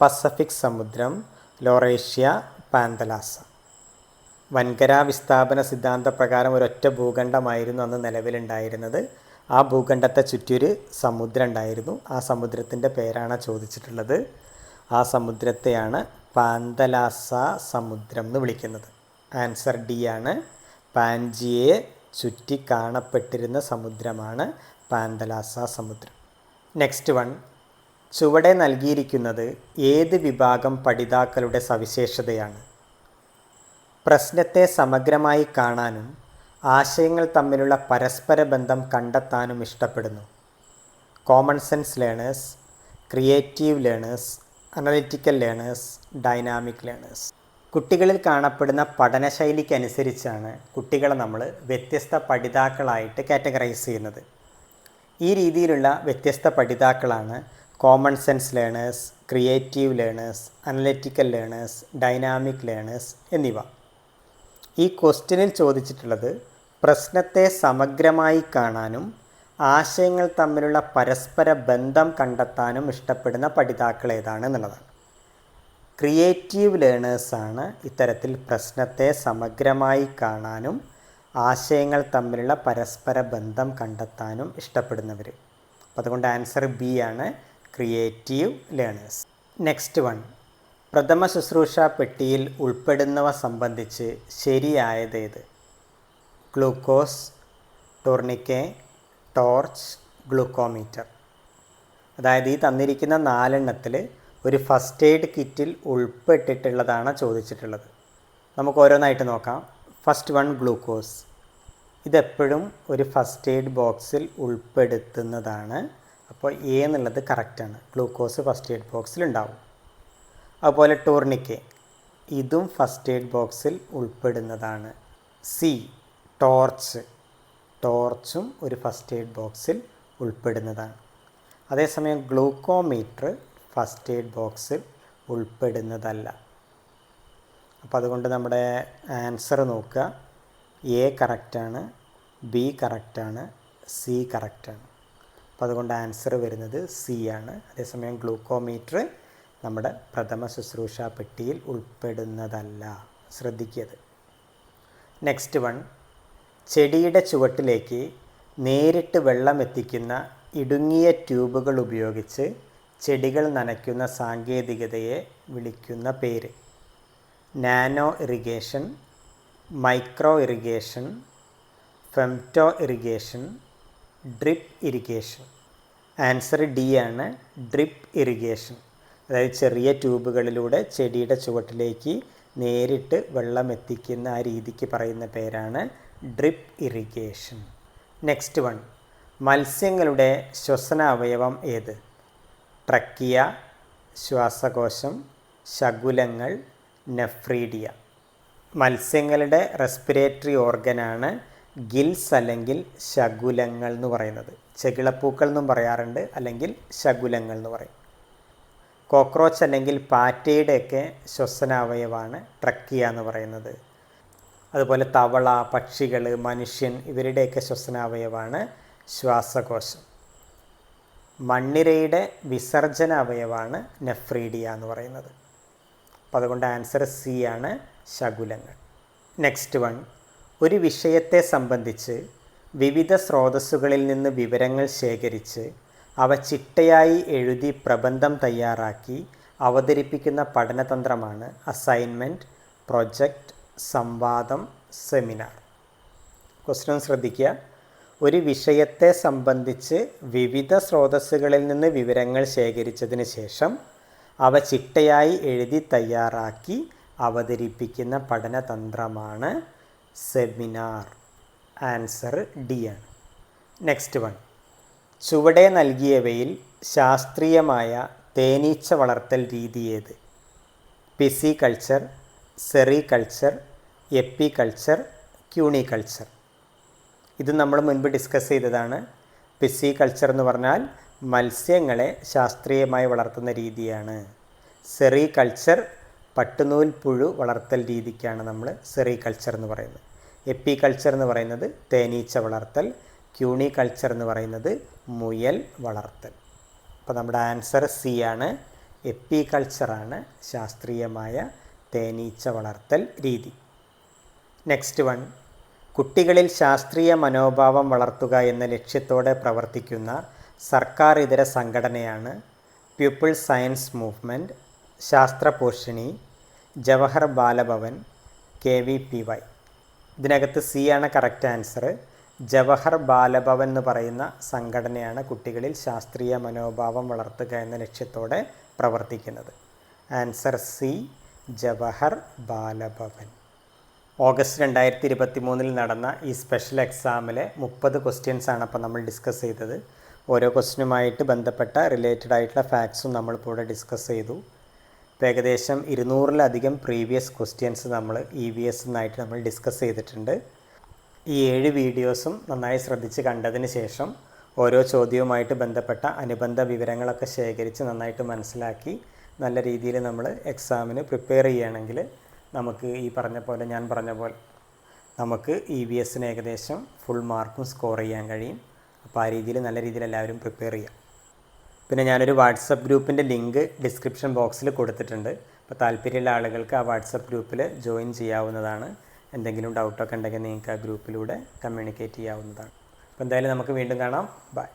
A: പസഫിക് സമുദ്രം, ലൊറേഷ്യ, പാന്തലാസ. വൻകരാ വിസ്ഥാപന സിദ്ധാന്തപ്രകാരം ഒരൊറ്റ ഭൂഖണ്ഡമായിരുന്നു അന്ന് നിലവിലുണ്ടായിരുന്നത്. ആ ഭൂഖണ്ഡത്തെ ചുറ്റിയൊരു സമുദ്രം ഉണ്ടായിരുന്നു. ആ സമുദ്രത്തിൻ്റെ പേരാണ് ചോദിച്ചിട്ടുള്ളത്. ആ സമുദ്രത്തെയാണ് പാന്തലാസ സമുദ്രം എന്ന് വിളിക്കുന്നത്. ആൻസർ ഡി ആണ്. പാൻജിയയെ ചുറ്റി കാണപ്പെട്ടിരുന്ന സമുദ്രമാണ് പാന്തലാസ സമുദ്രം. നെക്സ്റ്റ് വൺ, ചുവടെ നൽകിയിരിക്കുന്നത് ഏത് വിഭാഗം പഠിതാക്കളുടെ സവിശേഷതയാണ്? പ്രശ്നത്തെ സമഗ്രമായി കാണാനും ആശയങ്ങൾ തമ്മിലുള്ള പരസ്പര ബന്ധം കണ്ടെത്താനും ഇഷ്ടപ്പെടുന്നു. Common sense learners, creative learners, analytical learners, dynamic learners. കുട്ടികളിൽ കാണപ്പെടുന്ന പഠനശൈലിക്കനുസരിച്ചാണ് കുട്ടികളെ നമ്മൾ വ്യത്യസ്ത പഠിതാക്കളായിട്ട് കാറ്റഗറൈസ് ചെയ്യുന്നത്. ഈ രീതിയിലുള്ള വ്യത്യസ്ത പഠിതാക്കളാണ് common sense learners, creative learners, analytical learners, dynamic learners എന്നിവ. ഈ ക്വസ്റ്റ്യനിൽ ചോദിച്ചിട്ടുള്ളത് പ്രശ്നത്തെ സമഗ്രമായി കാണാനും ആശയങ്ങൾ തമ്മിലുള്ള പരസ്പര ബന്ധം കണ്ടെത്താനും ഇഷ്ടപ്പെടുന്ന പഠിതാക്കൾ ഏതാണ് എന്നുള്ളതാണ്. ക്രിയേറ്റീവ് ലേണേഴ്സാണ് ഇത്തരത്തിൽ പ്രശ്നത്തെ സമഗ്രമായി കാണാനും ആശയങ്ങൾ തമ്മിലുള്ള പരസ്പര ബന്ധം കണ്ടെത്താനും ഇഷ്ടപ്പെടുന്നവർ. അപ്പോൾ അതുകൊണ്ട് ആൻസർ ബി ആണ്, ക്രിയേറ്റീവ് ലേണേഴ്സ്. നെക്സ്റ്റ് വൺ, പ്രഥമ ശുശ്രൂഷ പെട്ടിയിൽ ഉൾപ്പെടുന്നവ സംബന്ധിച്ച് ശരിയായതേത്? Glucose, tourniquet, torch, glucometer. അതായത് ഈ തന്നിരിക്കുന്ന 4 ഒരു ഫസ്റ്റ് എയ്ഡ് കിറ്റിൽ ഉൾപ്പെട്ടിട്ടുള്ളതാണ് ചോദിച്ചിട്ടുള്ളത്. നമുക്ക് ഓരോന്നായിട്ട് നോക്കാം. First one, glucose. ഇതെപ്പോഴും ഒരു ഫസ്റ്റ് എയ്ഡ് ബോക്സിൽ ഉൾപ്പെടുത്തുന്നതാണ്. അപ്പോൾ എ എന്നുള്ളത് കറക്റ്റാണ്, ഗ്ലൂക്കോസ് ഫസ്റ്റ് എയ്ഡ് ബോക്സിൽ ഉണ്ടാവും. അതുപോലെ ടൂർണിക്കെ, ഇതും ഫസ്റ്റ് എയ്ഡ് ബോക്സിൽ ഉൾപ്പെടുന്നതാണ്. സി, ടോർച്ചും ഒരു ഫസ്റ്റ് എയ്ഡ് ബോക്സിൽ ഉൾപ്പെടുന്നതാണ്. അതേസമയം ഗ്ലൂക്കോമീറ്റർ ഫസ്റ്റ് എയ്ഡ് ബോക്സിൽ ഉൾപ്പെടുന്നതല്ല. അപ്പോൾ അതുകൊണ്ട് നമ്മുടെ ആൻസർ നോക്കുക. എ കറക്റ്റാണ്, ബി കറക്റ്റാണ്, സി കറക്റ്റാണ്. അപ്പോൾ അതുകൊണ്ട് ആൻസർ വരുന്നത് സി ആണ്. അതേസമയം ഗ്ലൂക്കോമീറ്റർ നമ്മുടെ പ്രഥമ ശുശ്രൂഷ പെട്ടിയിൽ ഉൾപ്പെടുന്നതല്ല. ശ്രദ്ധിക്കത്. നെക്സ്റ്റ് വൺ, ചെടിയുടെ ചുവട്ടിലേക്ക് നേരിട്ട് വെള്ളം എത്തിക്കുന്ന ഇടുങ്ങിയ ട്യൂബുകൾ ഉപയോഗിച്ച് ചെടികൾ നനയ്ക്കുന്ന സാങ്കേതികതയെ വിളിക്കുന്ന പേര്? Nano irrigation, micro irrigation, femto irrigation, drip irrigation. Answer D ആണ്, ഡ്രിപ്പ് ഇറിഗേഷൻ. അതായത് ചെറിയ ട്യൂബുകളിലൂടെ ചെടിയുടെ ചുവട്ടിലേക്ക് നേരിട്ട് വെള്ളം എത്തിക്കുന്ന ആ രീതിക്ക് പറയുന്ന പേരാണ് ഡ്രിപ്പ് ഇറിഗേഷൻ. നെക്സ്റ്റ് വൺ, മത്സ്യങ്ങളുടെ ശ്വസന അവയവം ഏത്? ട്രക്കിയ, ശ്വാസകോശം, ശകുലങ്ങൾ, നെഫ്രീഡിയ. മത്സ്യങ്ങളുടെ റെസ്പിറേറ്ററി ഓർഗനാണ് ഗിൽസ് അല്ലെങ്കിൽ ശകുലങ്ങൾ എന്ന് പറയുന്നത്. ചെകിളപ്പൂക്കൾ എന്നും പറയാറുണ്ട്, അല്ലെങ്കിൽ ശകുലങ്ങൾ എന്ന് പറയും. കോക്രോച്ച് അല്ലെങ്കിൽ പാറ്റയുടെയൊക്കെ ശ്വസനാവയവമാണ് ട്രക്കിയ എന്ന് പറയുന്നത്. അതുപോലെ തവള, പക്ഷികൾ, മനുഷ്യൻ ഇവരുടെയൊക്കെ ശ്വസനാവയവമാണ് ശ്വാസകോശം. മണ്ണിരയുടെ വിസർജന അവയവമാണ് നെഫ്രീഡിയ എന്ന് പറയുന്നത്. അപ്പോൾ അതുകൊണ്ട് ആൻസർ സി ആണ്, ശകുലങ്ങൾ. നെക്സ്റ്റ് വൺ, ഒരു വിഷയത്തെ സംബന്ധിച്ച് വിവിധ സ്രോതസ്സുകളിൽ നിന്ന് വിവരങ്ങൾ ശേഖരിച്ച് അവ ചിട്ടയായി എഴുതി പ്രബന്ധം തയ്യാറാക്കി അവതരിപ്പിക്കുന്ന പഠനതന്ത്രമാണ് അസൈൻമെൻറ്റ്, പ്രൊജക്റ്റ്, സംവാദം, സെമിനാർ. ക്വസ്റ്റ്യൻ ശ്രദ്ധിക്കുക. ഒരു വിഷയത്തെ സംബന്ധിച്ച് വിവിധ സ്രോതസ്സുകളിൽ നിന്ന് വിവരങ്ങൾ ശേഖരിച്ചതിന് ശേഷം അവ ചിട്ടയായി എഴുതി തയ്യാറാക്കി അവതരിപ്പിക്കുന്ന പഠനതന്ത്രമാണ് സെമിനാർ. ആൻസർ ഡി ആണ്. നെക്സ്റ്റ് വൺ, ചുവടെ നൽകിയവയിൽ ശാസ്ത്രീയമായ തേനീച്ച വളർത്തൽ രീതി ഏത്? പിസികൾച്ചർ, സെറികൾച്ചർ, എപ്പികൾച്ചർ, ക്യൂണികൾച്ചർ. ഇത് നമ്മൾ മുൻപ് ഡിസ്കസ് ചെയ്തതാണ്. പിസികൾച്ചർ എന്ന് പറഞ്ഞാൽ മത്സ്യങ്ങളെ ശാസ്ത്രീയമായി വളർത്തുന്ന രീതിയാണ്. സെറികൾച്ചർ പട്ടുനൂൽ പുഴു വളർത്തൽ രീതിക്കാണ് നമ്മൾ സെറികൾച്ചർ എന്ന് പറയുന്നത്. എപ്പികൾച്ചർ എന്ന് പറയുന്നത് തേനീച്ച വളർത്തൽ, ക്യൂണികൾച്ചർ എന്ന് പറയുന്നത് മുയൽ വളർത്തൽ. അപ്പോൾ നമ്മുടെ ആൻസർ സി ആണ്, എപ്പികൾച്ചറാണ് ശാസ്ത്രീയമായ തേനീച്ച വളർത്തൽ രീതി. നെക്സ്റ്റ് വൺ, കുട്ടികളിൽ ശാസ്ത്രീയ മനോഭാവം വളർത്തുക എന്ന ലക്ഷ്യത്തോടെ പ്രവർത്തിക്കുന്ന സർക്കാർ ഇതര സംഘടനയാണ് people science movement, Shastraposhini, Jawahar Balabhavan, KVPY. ഇതിനകത്ത് സി ആണ് കറക്റ്റ് ആൻസർ. ജവഹർ ബാലഭവൻ എന്ന് പറയുന്ന സംഘടനയാണ് കുട്ടികളിൽ ശാസ്ത്രീയ മനോഭാവം വളർത്തുക എന്ന ലക്ഷ്യത്തോടെ പ്രവർത്തിക്കുന്നത്. Answer C, Jawahar Balabhavan. August 2023 നടന്ന ഈ സ്പെഷ്യൽ എക്സാമിലെ 30 ക്വസ്റ്റ്യൻസാണ് അപ്പോൾ നമ്മൾ ഡിസ്കസ് ചെയ്തത്. ഓരോ ക്വസ്റ്റ്യനുമായിട്ട് ബന്ധപ്പെട്ട റിലേറ്റഡ് ആയിട്ടുള്ള ഫാക്ട്സും നമ്മളിപ്പോൾ ഇവിടെ ഡിസ്കസ് ചെയ്തു. ഇപ്പോൾ ഏകദേശം 200-ലധികം പ്രീവിയസ് ക്വസ്റ്റ്യൻസ് നമ്മൾ EVS എന്നായിട്ട് നമ്മൾ ഡിസ്കസ് ചെയ്തിട്ടുണ്ട്. ഈ 7 വീഡിയോസും നന്നായി ശ്രദ്ധിച്ച് കണ്ടതിന് ശേഷം ഓരോ ചോദ്യവുമായിട്ട് ബന്ധപ്പെട്ട അനുബന്ധ വിവരങ്ങളൊക്കെ ശേഖരിച്ച് നന്നായിട്ട് മനസ്സിലാക്കി നല്ല രീതിയിൽ നമ്മൾ എക്സാമിന് പ്രിപ്പയർ ചെയ്യുകയാണെങ്കിൽ നമുക്ക് ഈ പറഞ്ഞ പോലെ, ഞാൻ പറഞ്ഞ പോലെ നമുക്ക് EVSന് ഏകദേശം ഫുൾ മാർക്കും സ്കോർ ചെയ്യാൻ കഴിയും. അപ്പോൾ ആ രീതിയിൽ നല്ല രീതിയിൽ എല്ലാവരും പ്രിപ്പയർ ചെയ്യാം. പിന്നെ ഞാനൊരു വാട്സപ്പ് ഗ്രൂപ്പിൻ്റെ ലിങ്ക് ഡിസ്ക്രിപ്ഷൻ ബോക്സിൽ കൊടുത്തിട്ടുണ്ട്. അപ്പോൾ താല്പര്യമുള്ള ആളുകൾക്ക് ആ വാട്സപ്പ് ഗ്രൂപ്പിൽ ജോയിൻ ചെയ്യാവുന്നതാണ്. എന്തെങ്കിലും ഡൗട്ടൊക്കെ ഉണ്ടെങ്കിൽ നിങ്ങൾക്ക് ആ ഗ്രൂപ്പിലൂടെ കമ്മ്യൂണിക്കേറ്റ് ചെയ്യാവുന്നതാണ്. അപ്പോൾ എന്തായാലും നമുക്ക് വീണ്ടും കാണാം. ബൈ.